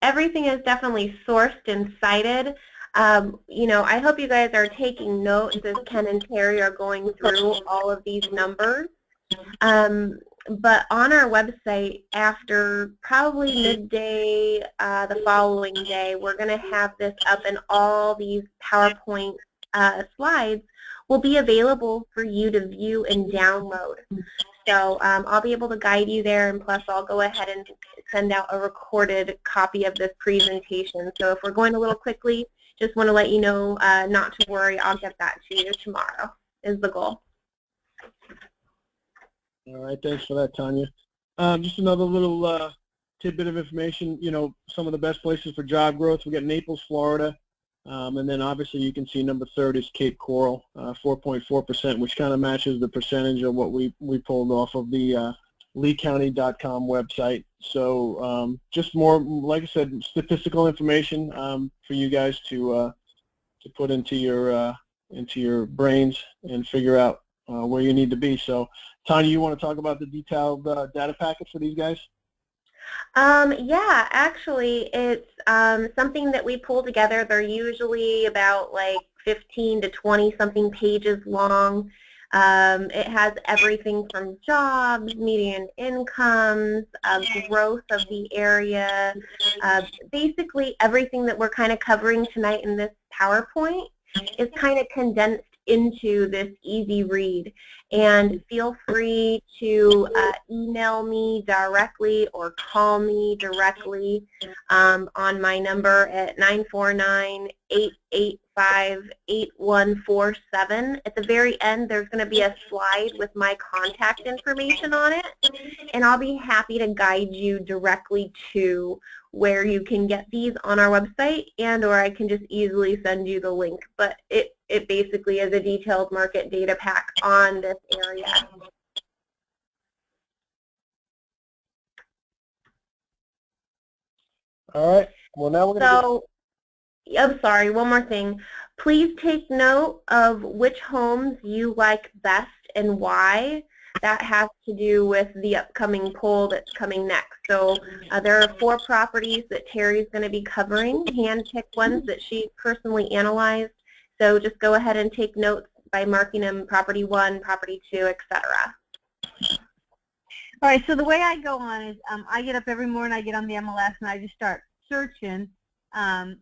everything is definitely sourced and cited. You know, I hope you guys are taking notes as Ken and Terry are going through all of these numbers. But on our website, after probably midday the following day, we're going to have this up, and all these PowerPoint slides will be available for you to view and download. So I'll be able to guide you there, and plus I'll go ahead and send out a recorded copy of this presentation. So if we're going a little quickly, just want to let you know not to worry, I'll get that to you tomorrow is the goal. All right, thanks for that, Tanya. Just another little tidbit of information, you know, some of the best places for job growth. We got Naples, Florida, and then obviously you can see number 3rd is Cape Coral, 4.4%, which kind of matches the percentage of what we pulled off of the leecounty.com website. So just more, like I said, statistical information for you guys to put into your brains and figure out where you need to be. So Tanya, you want to talk about the detailed data packets for these guys? Yeah, actually, it's something that we pull together. They're usually about like 15 to 20 something pages long. It has everything from jobs, median incomes, growth of the area, basically everything that we're kind of covering tonight in this PowerPoint is kind of condensed into this easy read. And feel free to email me directly or call me directly on my number at 949-885-8147. At the very end, there's going to be a slide with my contact information on it, and I'll be happy to guide you directly to where you can get these on our website, and or I can just easily send you the link. But it basically is a detailed market data pack on this area. All right. Well, now we're going to I'm sorry, one more thing. Please take note of which homes you like best and why. That has to do with the upcoming poll that's coming next. So there are 4 properties that Terry's going to be covering, hand-picked ones that she personally analyzed. So just go ahead and take notes by marking them property 1, property 2, etc. All right, so the way I go on is I get up every morning, I get on the MLS, and I just start searching,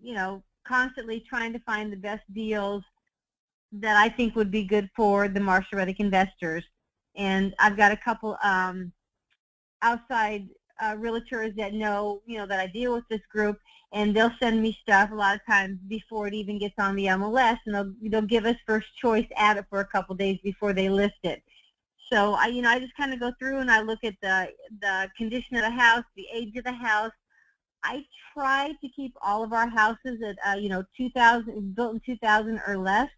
you know, constantly trying to find the best deals that I think would be good for the Marsha Reddick investors. And I've got a couple outside realtors that know, you know, that I deal with this group, and they'll send me stuff a lot of times before it even gets on the MLS, and they'll give us first choice at it for a couple days before they list it. So I just kind of go through and I look at the condition of the house, the age of the house. I try to keep all of our houses at 2000, built in 2000 or less.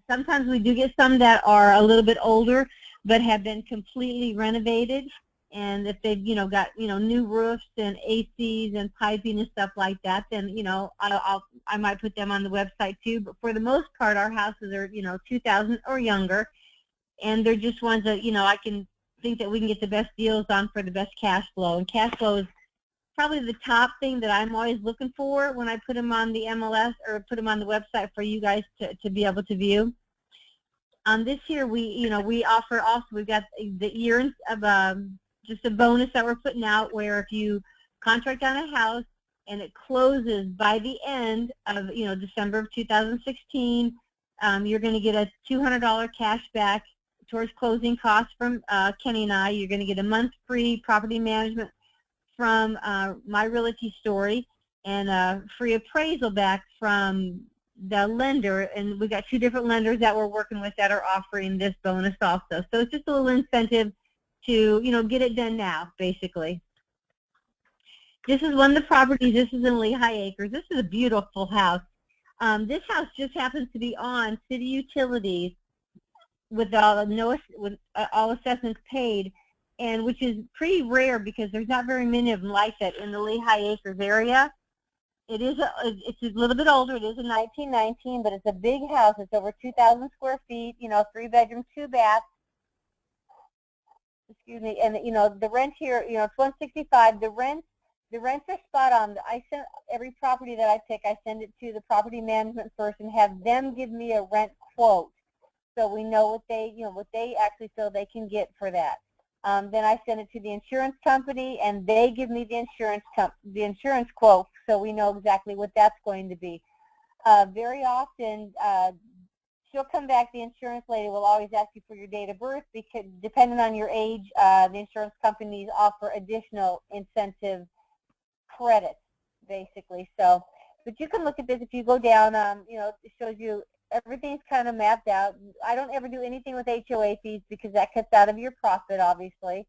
Sometimes we do get some that are a little bit older but have been completely renovated, and if they've got new roofs and ACs and piping and stuff like that, then I might put them on the website too. But for the most part, our houses are 2000 or younger, and they're just ones that I can think that we can get the best deals on for the best cash flow. And cash flow is probably the top thing that I'm always looking for when I put them on the MLS or put them on the website for you guys to be able to view. This year we offer also, we've got the year of just a bonus that we're putting out where if you contract on a house and it closes by the end of December of 2016, you're going to get a $200 cash back towards closing costs from Kenny and I. You're going to get a month free property management from My Realty Story and a free appraisal back from the lender. And we've got 2 different lenders that we're working with that are offering this bonus also. So it's just a little incentive to get it done now, basically. This is one of the properties. This is in Lehigh Acres. This is a beautiful house. This house just happens to be on city utilities with all assessments paid, and which is pretty rare because there's not very many of them like that in the Lehigh Acres area. It's a little bit older. It is a 1919, but it's a big house. It's over 2,000 square feet. 3 bedroom, 2 baths. Excuse me. And the rent here, it's $165. The rents are spot on. I send every property that I pick, I send it to the property management first and have them give me a rent quote, so we know what they actually feel they can get for that. Then I send it to the insurance company, and they give me the insurance quote, so we know exactly what that's going to be. Very often, she'll come back. The insurance lady will always ask you for your date of birth because, depending on your age, the insurance companies offer additional incentive credits, basically. So, but you can look at this if you go down. It shows you everything's kind of mapped out. I don't ever do anything with HOA fees because that cuts out of your profit, obviously.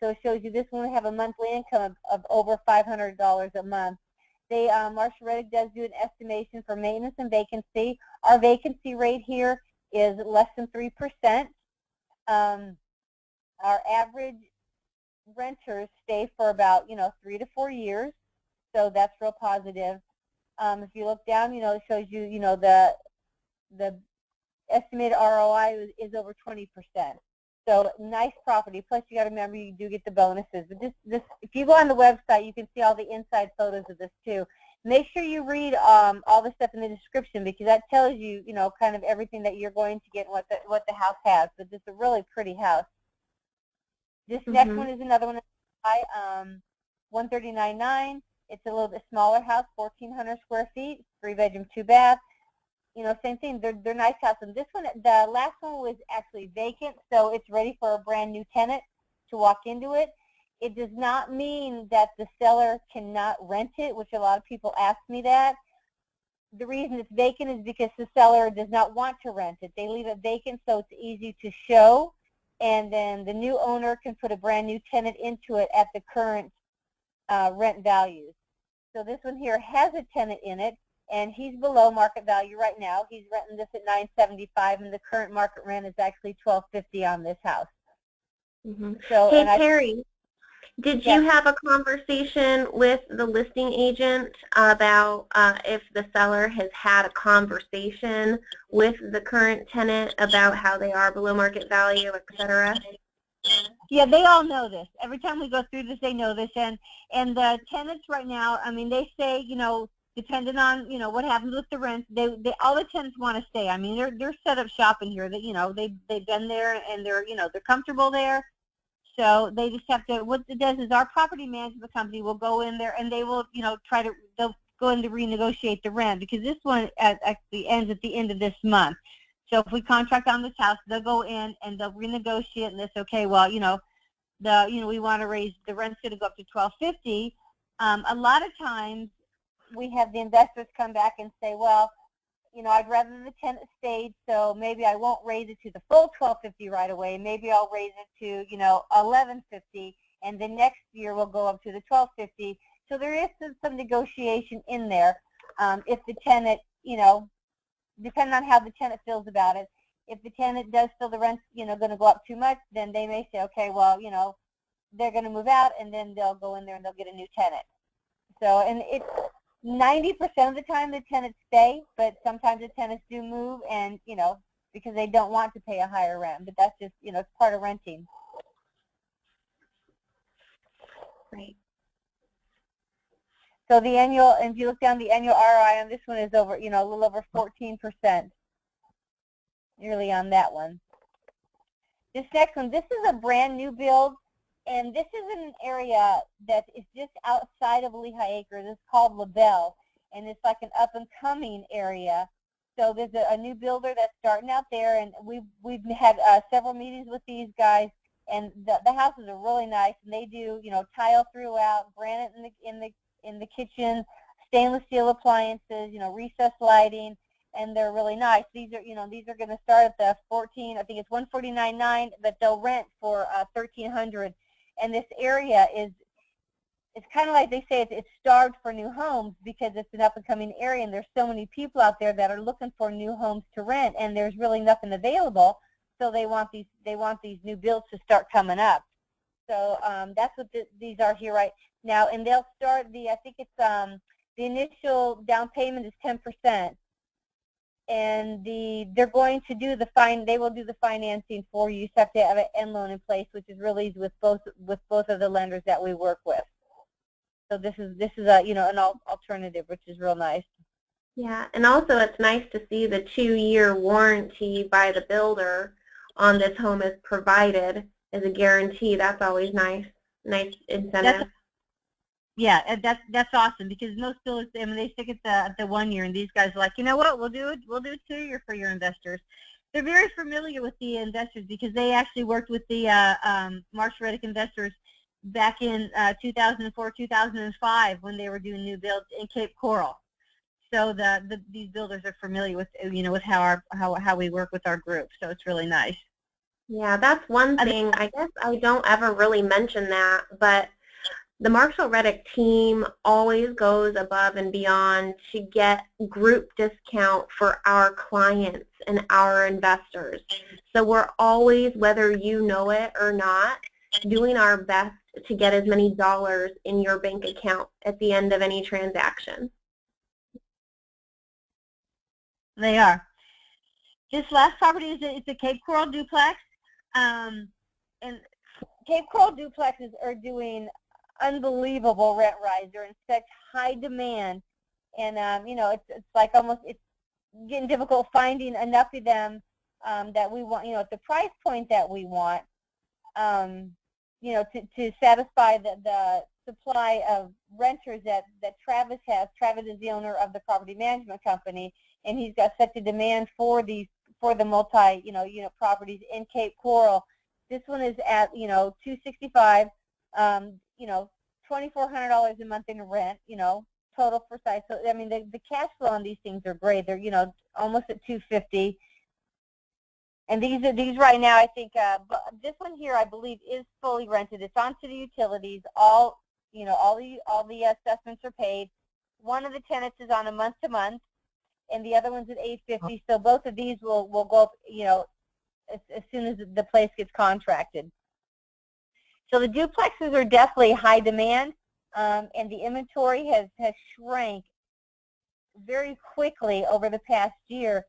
So it shows you this one have a monthly income of over $500 a month. Marcia Reddick does do an estimation for maintenance and vacancy. Our vacancy rate here is less than 3%. Our average renters stay for about 3 to 4 years, so that's real positive. If you look down, it shows you the estimated ROI is over 20%. So nice property. Plus, you got to remember you do get the bonuses. But this, if you go on the website, you can see all the inside photos of this too. Make sure you read all the stuff in the description because that tells you, kind of everything that you're going to get and what the house has. But it's a really pretty house. This next one is another one. 139.9. It's a little bit smaller house, 1,400 square feet, 3 bedroom, 2 bath. Same thing. They're nice houses. And this one, the last one was actually vacant, so it's ready for a brand new tenant to walk into it. It does not mean that the seller cannot rent it, which a lot of people ask me that. The reason it's vacant is because the seller does not want to rent it. They leave it vacant so it's easy to show, and then the new owner can put a brand new tenant into it at the current rent values. So this one here has a tenant in it, and he's below market value right now. He's renting this at $975, and the current market rent is actually $1,250 on this house. So, hey, Terry, did you have a conversation with the listing agent about if the seller has had a conversation with the current tenant about how they are below market value, et cetera? Yeah, they all know this. Every time we go through this, they know this. And the tenants right now, I mean, they say, depending on, what happens with the rent, all the tenants want to stay. I mean, they're set up shop in here. That they've been there and they're comfortable there. So they just have to. What it does is our property management company will go in there and they will they'll go in to renegotiate the rent because this one actually ends at the end of this month. So if we contract on this house, they'll go in and they'll renegotiate and it's okay. Well, we want to raise the rent's going to go up to $1,250. A lot of times we have the investors come back and say, well, I'd rather the tenant stayed, so maybe I won't raise it to the full $1,250 right away. Maybe I'll raise it to, $1,150, and the next year we'll go up to the $1,250. So there is some negotiation in there. If the tenant, depending on how the tenant feels about it, if the tenant does feel the rent's, going to go up too much, then they may say, okay, well, they're going to move out, and then they'll go in there and they'll get a new tenant. So, and it's 90% of the time the tenants stay, but sometimes the tenants do move and, because they don't want to pay a higher rent. But that's just, it's part of renting. Right. So the annual, if you look down, the annual ROI on this one is over, a little over 14%. early on that one. This next one, this is a brand new build, and this is in an area that is just outside of Lehigh Acres. It's called LaBelle, and it's like an up-and-coming area. So there's a new builder that's starting out there, and we've had several meetings with these guys, and the houses are really nice, and they do, you know, tile throughout, granite in the kitchen, stainless steel appliances, you know, recessed lighting, and they're really nice. These are, you know, these are going to start at the 14, I think it's 149.9, but they'll rent for 1,300. And this area is, it's kind of like they say, it's starved for new homes because it's an up-and-coming area, and there's so many people out there that are looking for new homes to rent, and there's really nothing available. So they want these new builds to start coming up. So that's what these are here right now, and they'll start I think it's the initial down payment is 10%. And they're going to do they will do the financing for you. You have to have an end loan in place, which is really easy with both of the lenders that we work with. So this is a, you know, an alternative, which is real nice. Yeah, and also it's nice to see the 2-year warranty by the builder on this home is provided as a guarantee. That's always nice incentive. Yeah, that's awesome, because most builders, I mean, they stick at the 1 year, and these guys are like, you know what, we'll do 2 year for your investors. They're very familiar with the investors because they actually worked with the Marsh Reddick investors back in 2004, 2005 when they were doing new builds in Cape Coral. So these builders are familiar with, you know, with how we work with our group. So it's really nice. Yeah, that's one thing. I guess I don't ever really mention that, but the Marshall Reddick team always goes above and beyond to get group discount for our clients and our investors. So we're always, whether you know it or not, doing our best to get as many dollars in your bank account at the end of any transaction. They are. This last property is a Cape Coral duplex, and Cape Coral duplexes are doing unbelievable rent rise. They're in such high demand, and you know, it's like almost, it's getting difficult finding enough of them that we want, you know, at the price point that we want, you know, to satisfy the supply of renters that Travis has. Travis is the owner of the property management company, and he's got such a demand for the multi, you know, unit properties in Cape Coral. This one is at, you know, $265. You know, $2,400 a month in rent, you know, total for size. So, I mean, the cash flow on these things are great. They're, you know, almost at $250. And these right now, I think, this one here, I believe, is fully rented. It's onto the utilities. All, you know, all the assessments are paid. One of the tenants is on a month-to-month, and the other one's at $850. So both of these will go up, you know, as soon as the place gets contracted. So the duplexes are definitely high demand, and the inventory has shrank very quickly over the past year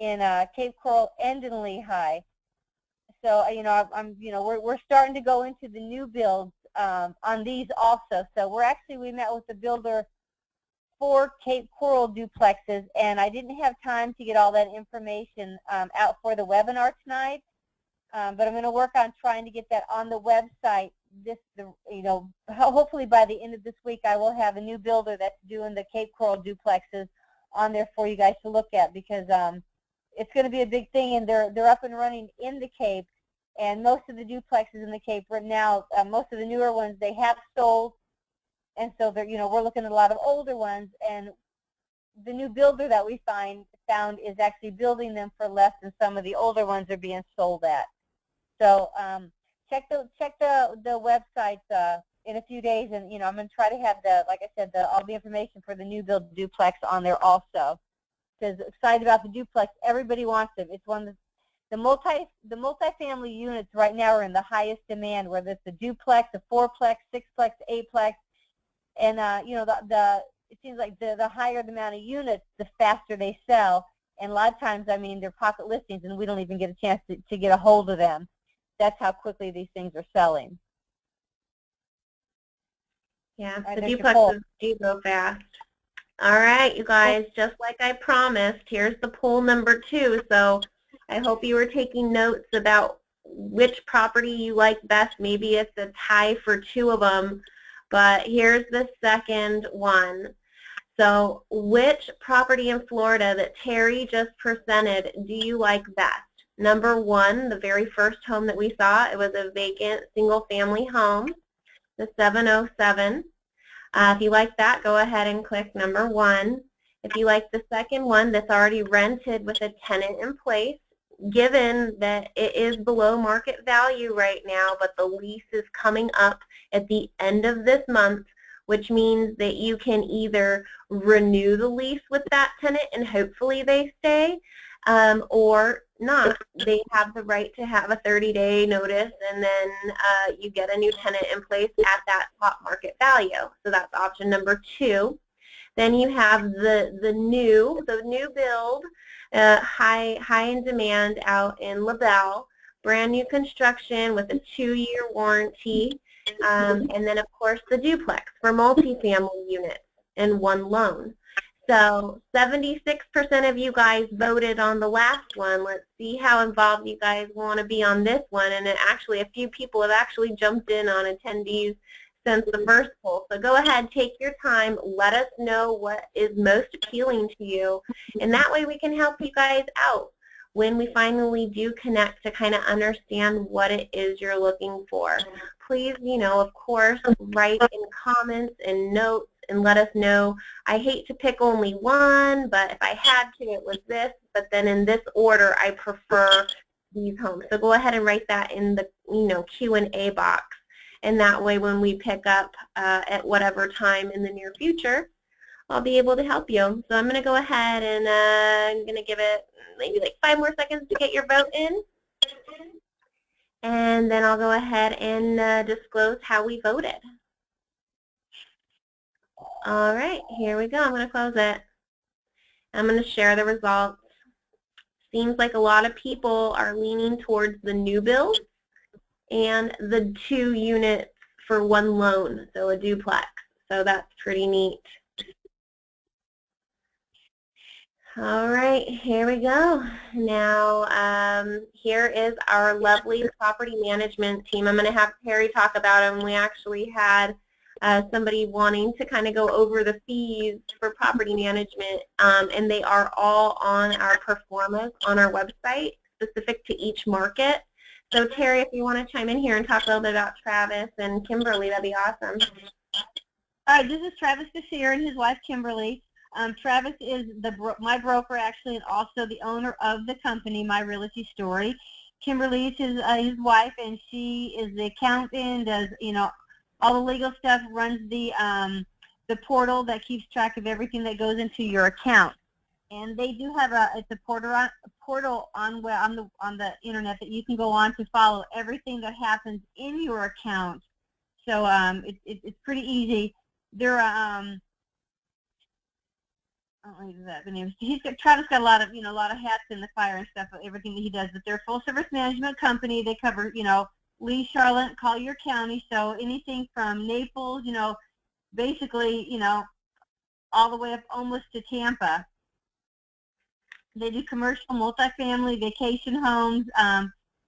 in Cape Coral and in Lehigh. So you know, we're starting to go into the new builds on these also. So we met with the builder for Cape Coral duplexes, and I didn't have time to get all that information out for the webinar tonight. But I'm going to work on trying to get that on the website. You know, hopefully by the end of this week, I will have a new builder that's doing the Cape Coral duplexes on there for you guys to look at, because it's going to be a big thing, and they're up and running in the Cape. And most of the duplexes in the Cape right now, most of the newer ones, they have sold, and so they're, you know, we're looking at a lot of older ones, and the new builder that we found is actually building them for less than some of the older ones are being sold at. So check the website in a few days, and you know, I'm going to try to have like I said, all the information for the new build duplex on there also. Because excited about the duplex, everybody wants them. It's one of the multifamily units right now are in the highest demand, whether it's the duplex, the fourplex, sixplex, eightplex, and you know, it seems like the higher the amount of units, the faster they sell. And a lot of times, I mean, they're pocket listings, and we don't even get a chance to get a hold of them. That's how quickly these things are selling. Yeah, the duplexes do go fast. All right, you guys, just like I promised, here's the poll number 2. So I hope you were taking notes about which property you like best. Maybe it's a tie for two of them, but here's the second one. So which property in Florida that Terry just presented do you like best? Number one, the very first home that we saw, it was a vacant single-family home, the 707. If you like that, go ahead and click number one. If you like the second one that's already rented with a tenant in place, given that it is below market value right now, but the lease is coming up at the end of this month, which means that you can either renew the lease with that tenant and hopefully they stay, or not. They have the right to have a 30-day notice, and then you get a new tenant in place at that top market value. So that's option number two. Then you have the new build, high in demand out in LaBelle, brand new construction with a 2-year warranty, and then of course the duplex for multifamily units and one loan. So 76% of you guys voted on the last one. Let's see how involved you guys want to be on this one. And actually, a few people have actually jumped in on attendees since the first poll. So go ahead, take your time, let us know what is most appealing to you, and that way we can help you guys out when we finally do connect to kind of understand what it is you're looking for. Please, of course, write in comments and notes and let us know. I hate to pick only one, but if I had to, it was this, but then in this order, I prefer these homes. So go ahead and write that in the Q&A box. And that way when we pick up at whatever time in the near future, I'll be able to help you. So I'm going to go ahead and I'm going to give it maybe like 5 more seconds to get your vote in. And then I'll go ahead and disclose how we voted. All right, here we go. I'm going to close it. I'm going to share the results. Seems like a lot of people are leaning towards the new build and the 2 units for 1 loan, so a duplex. So that's pretty neat. All right, here we go. Now, here is our lovely property management team. I'm going to have Terry talk about them. We actually had somebody wanting to kind of go over the fees for property management, and they are all on our performance on our website, specific to each market. So Terry, if you want to chime in here and talk a little bit about Travis and Kimberly, that'd be awesome. All right, this is Travis Bashir and his wife Kimberly. Travis is my broker actually, and also the owner of the company, My Realty Story. Kimberly is his wife, and she is the accountant, does all the legal stuff, runs the portal that keeps track of everything that goes into your account. And they do have a portal on the internet that you can go on to follow everything that happens in your account. So it's pretty easy. They're Travis got a lot of hats in the fire and stuff, everything that he does. But they're a full service management company. They cover Lee, Charlotte, Collier County. So anything from Naples, basically all the way up almost to Tampa. They do commercial, multifamily, vacation homes.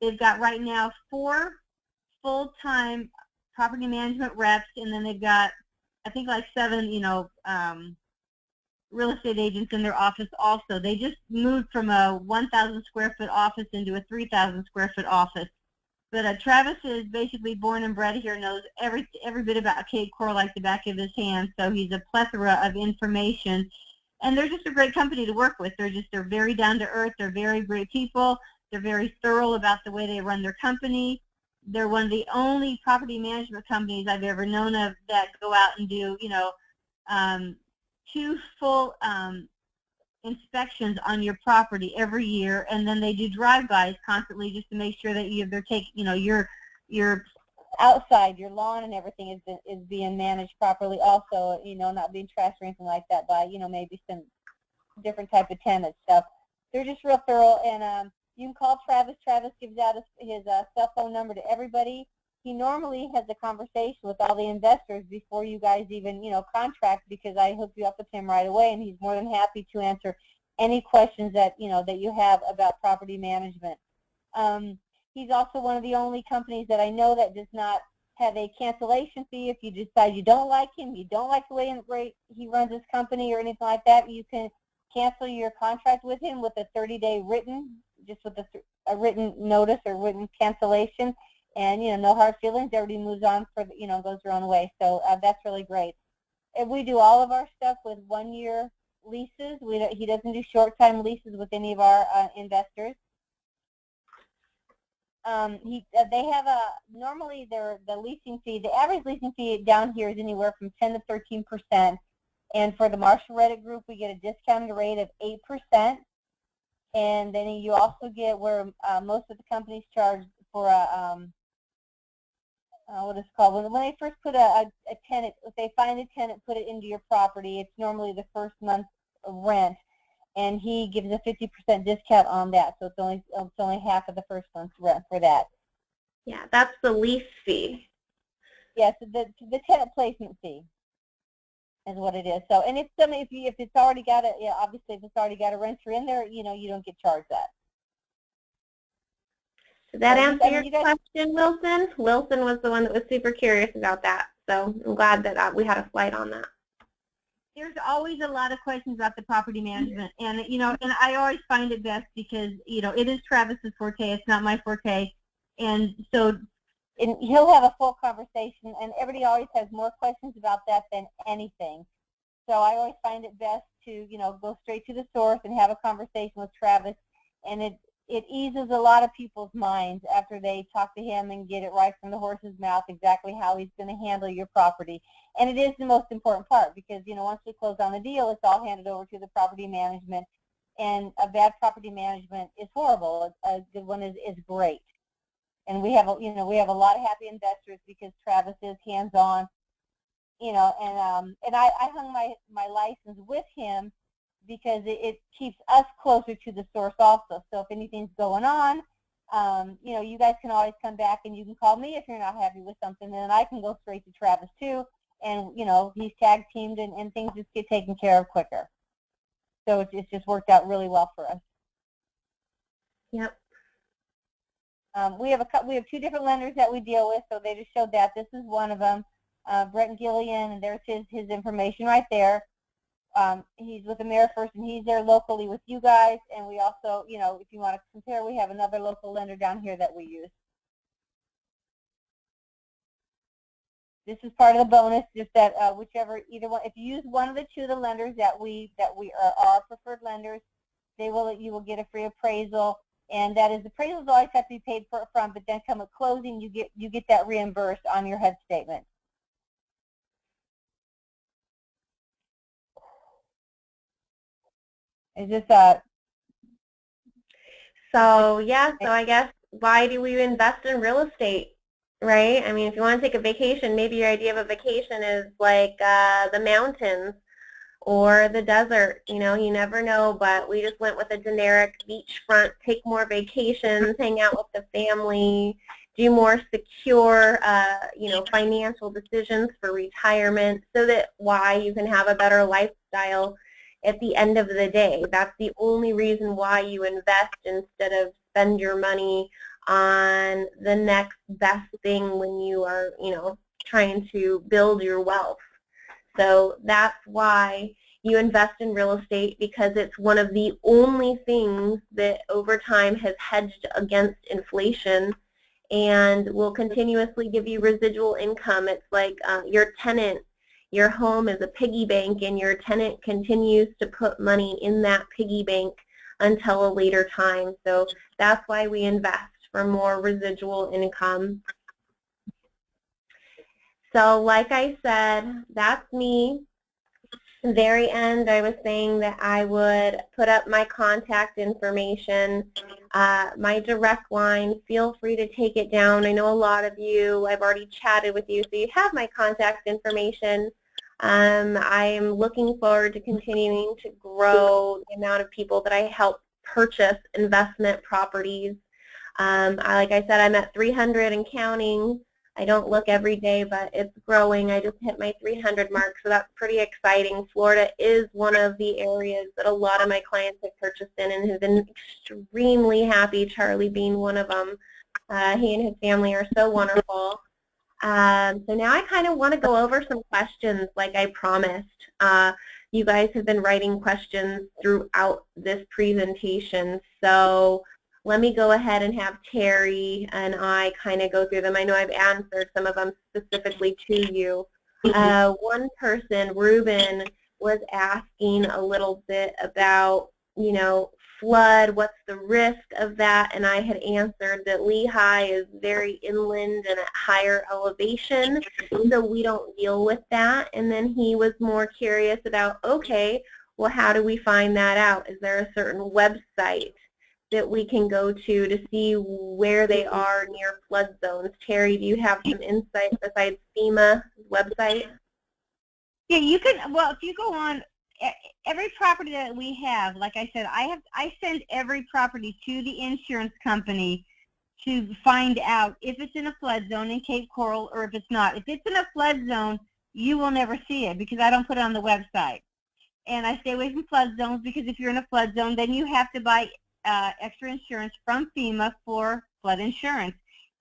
They've got right now 4 full-time property management reps, and then they've got, I think, like 7, real estate agents in their office also. They just moved from a 1,000 square foot office into a 3,000 square foot office. But Travis is basically born and bred here, knows every bit about Cape Coral like the back of his hand, so he's a plethora of information. And they're just a great company to work with. They're very down to earth. They're very great people. They're very thorough about the way they run their company. They're one of the only property management companies I've ever known of that go out and do, 2 full inspections on your property every year, and then they do drive-bys constantly just to make sure that they're taking, your outside, your lawn and everything is being managed properly also, not being trashed or anything like that by, maybe some different type of tenant stuff. They're just real thorough, and you can call Travis. Travis gives out his cell phone number to everybody. He normally has a conversation with all the investors before you guys even, contract, because I hook you up with him right away, and he's more than happy to answer any questions that that you have about property management. He's also one of the only companies that I know that does not have a cancellation fee. If you decide you don't like him, you don't like the way he runs his company or anything like that, you can cancel your contract with him with a 30-day written, just with a written notice or written cancellation, and no hard feelings. Everybody moves on goes their own way. So that's really great. And we do all of our stuff with 1-year leases. He doesn't do short-time leases with any of our investors. They have normally the leasing fee, the average leasing fee down here is anywhere from 10 to 13%, and for the Marshall Reddick Group we get a discounted rate of 8%, and then you also get where most of the companies charge for a what is it called, when they first put a tenant, if they find a tenant, put it into your property, it's normally the first month's rent, and he gives a 50% discount on that, so it's only half of the first month's rent for that. Yeah, that's the lease fee. Yes, yeah, so the tenant placement fee is what it is. So, and if it's already got obviously if it's already got a renter in there, you don't get charged that. Did that answer your question, Wilson? Wilson was the one that was super curious about that, so I'm glad that we had a slide on that. There's always a lot of questions about the property management, and and I always find it best because it is Travis's forte. It's not my forte, and so he'll have a full conversation, and everybody always has more questions about that than anything. So I always find it best to go straight to the source and have a conversation with Travis, and it eases a lot of people's minds after they talk to him and get it right from the horse's mouth exactly how he's going to handle your property. And it is the most important part because, once we close on the deal, it's all handed over to the property management. And a bad property management is horrible. A good one is great. And we have a lot of happy investors because Travis is hands-on, and I hung my license with him because it keeps us closer to the source also. So if anything's going on, you guys can always come back and you can call me if you're not happy with something, and then I can go straight to Travis too. And, he's tag teamed and things just get taken care of quicker. So it's just worked out really well for us. Yep. We have 2 different lenders that we deal with, so they just showed that. This is one of them, Brett Gillian, and there's his information right there. He's with AmeriFirst, and he's there locally with you guys. And we also, if you want to compare, we have another local lender down here that we use. This is part of the bonus, just that either one, if you use one of the 2 of the lenders that we are our preferred lenders, you will get a free appraisal, and that is appraisals always have to be paid for upfront, but then come at closing, you get that reimbursed on your HUD statement. Is this So I guess why do we invest in real estate, right? I mean, if you want to take a vacation, maybe your idea of a vacation is like the mountains or the desert. You never know, but we just went with a generic beachfront, take more vacations, hang out with the family, do more secure, financial decisions for retirement so that you can have a better lifestyle at the end of the day. That's the only reason why you invest instead of spend your money on the next best thing when you are, trying to build your wealth. So that's why you invest in real estate, because it's one of the only things that over time has hedged against inflation and will continuously give you residual income. It's like your tenant. Your home is a piggy bank, and your tenant continues to put money in that piggy bank until a later time. So that's why we invest, for more residual income. So like I said, that's me. At the very end, I was saying that I would put up my contact information, my direct line. Feel free to take it down. I know a lot of you, I've already chatted with you, so you have my contact information. I'm looking forward to continuing to grow the amount of people that I help purchase investment properties. Like I said, I'm at 300 and counting I don't look every day, but it's growing. I just hit my 300 mark, so that's pretty exciting. Florida is one of the areas that a lot of my clients have purchased in and have been extremely happy, Charlie being one of them. He and his family are so wonderful. So now I kind of want to go over some questions like I promised. You guys have been writing questions throughout this presentation, so let me go ahead and have Terry and I kind of go through them. I know I've answered some of them specifically to you. One person, Ruben, was asking a little bit about, you know, flood, what's the risk of that, and I had answered that Lehigh is very inland and at higher elevation, so we don't deal with that. And then he was more curious about, okay, well, how do we find that out? Is there a certain website that we can go to see where they are near flood zones? Terry, do you have some insight besides FEMA website? Yeah, you can. Well, if you go on every property that we have, like I said, I send every property to the insurance company to find out if it's in a flood zone in Cape Coral or if it's not. If it's in a flood zone, you will never see it because I don't put it on the website. And I stay away from flood zones because if you're in a flood zone, then you have to buy extra insurance from FEMA for flood insurance.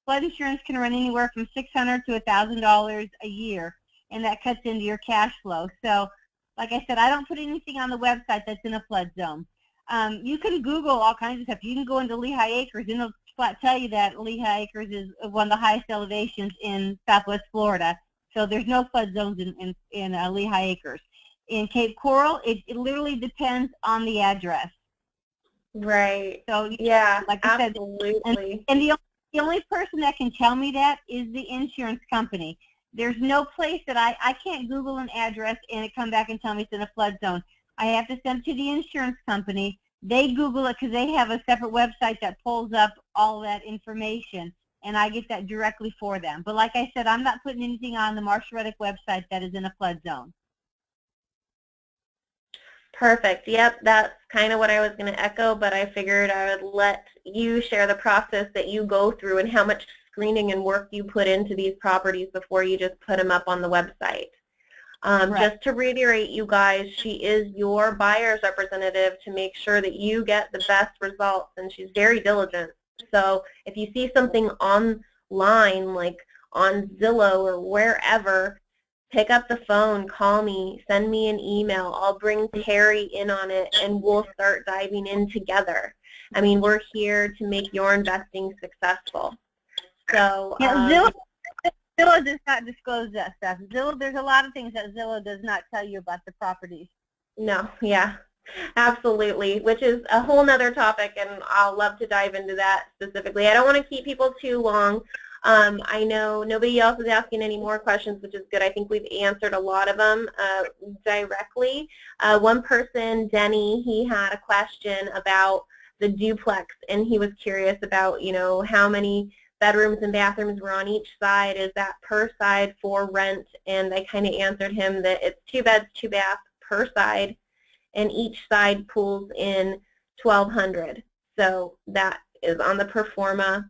Flood insurance can run anywhere from $600 to $1,000 a year, and that cuts into your cash flow. So, like I said, I don't put anything on the website that's in a flood zone. You can Google all kinds of stuff. You can go into Lehigh Acres, and it'll flat tell you that Lehigh Acres is one of the highest elevations in Southwest Florida. So there's no flood zones in Lehigh Acres. In Cape Coral, it literally depends on the address. Right. So yeah, like I absolutely. said, and the only person that can tell me that is the insurance company. There's no place that I can't Google an address and it come back and tell me it's in a flood zone. I have to send it to the insurance company. They Google it because they have a separate website that pulls up all that information, and I get that directly for them. But like I said, I'm not putting anything on the Marcia Reddick website that is in a flood zone. Perfect. Yep, that's kind of what I was going to echo, but I figured I would let you share the process that you go through and how much screening and work you put into these properties before you just put them up on the website. Right. Just to reiterate, you guys, she is your buyer's representative to make sure that you get the best results, and she's very diligent. So if you see something online, like on Zillow or wherever, pick up the phone, call me, send me an email. I'll bring Terry in on it, and we'll start diving in together. I mean, we're here to make your investing successful. So yeah, Zillow does not disclose that stuff. Zillow, there's a lot of things that Zillow does not tell you about the properties. No, yeah, absolutely, which is a whole nother topic, and I'll love to dive into that specifically. I don't want to keep people too long. I know nobody else is asking any more questions, which is good. I think we've answered a lot of them directly. One person, Denny, he had a question about the duplex, and he was curious about, you know, how many bedrooms and bathrooms were on each side. Is that per side for rent? And I kind of answered him that it's 2 beds, 2 baths per side, and each side pulls in $1,200. So that is on the pro forma.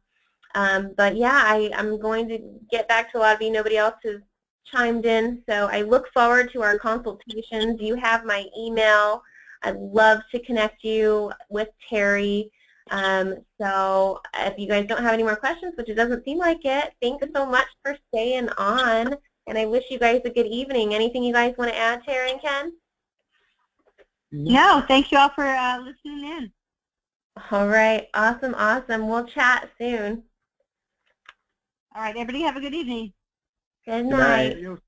But yeah, I'm going to get back to a lot of you. Nobody else has chimed in, so I look forward to our consultations. You have my email. I'd love to connect you with Terry. So if you guys don't have any more questions, which it doesn't seem like it, thanks so much for staying on, and I wish you guys a good evening. Anything you guys want to add, Terry and Ken? No, thank you all for listening in. All right, awesome, awesome. We'll chat soon. All right, everybody have a good evening. Good night. Good night.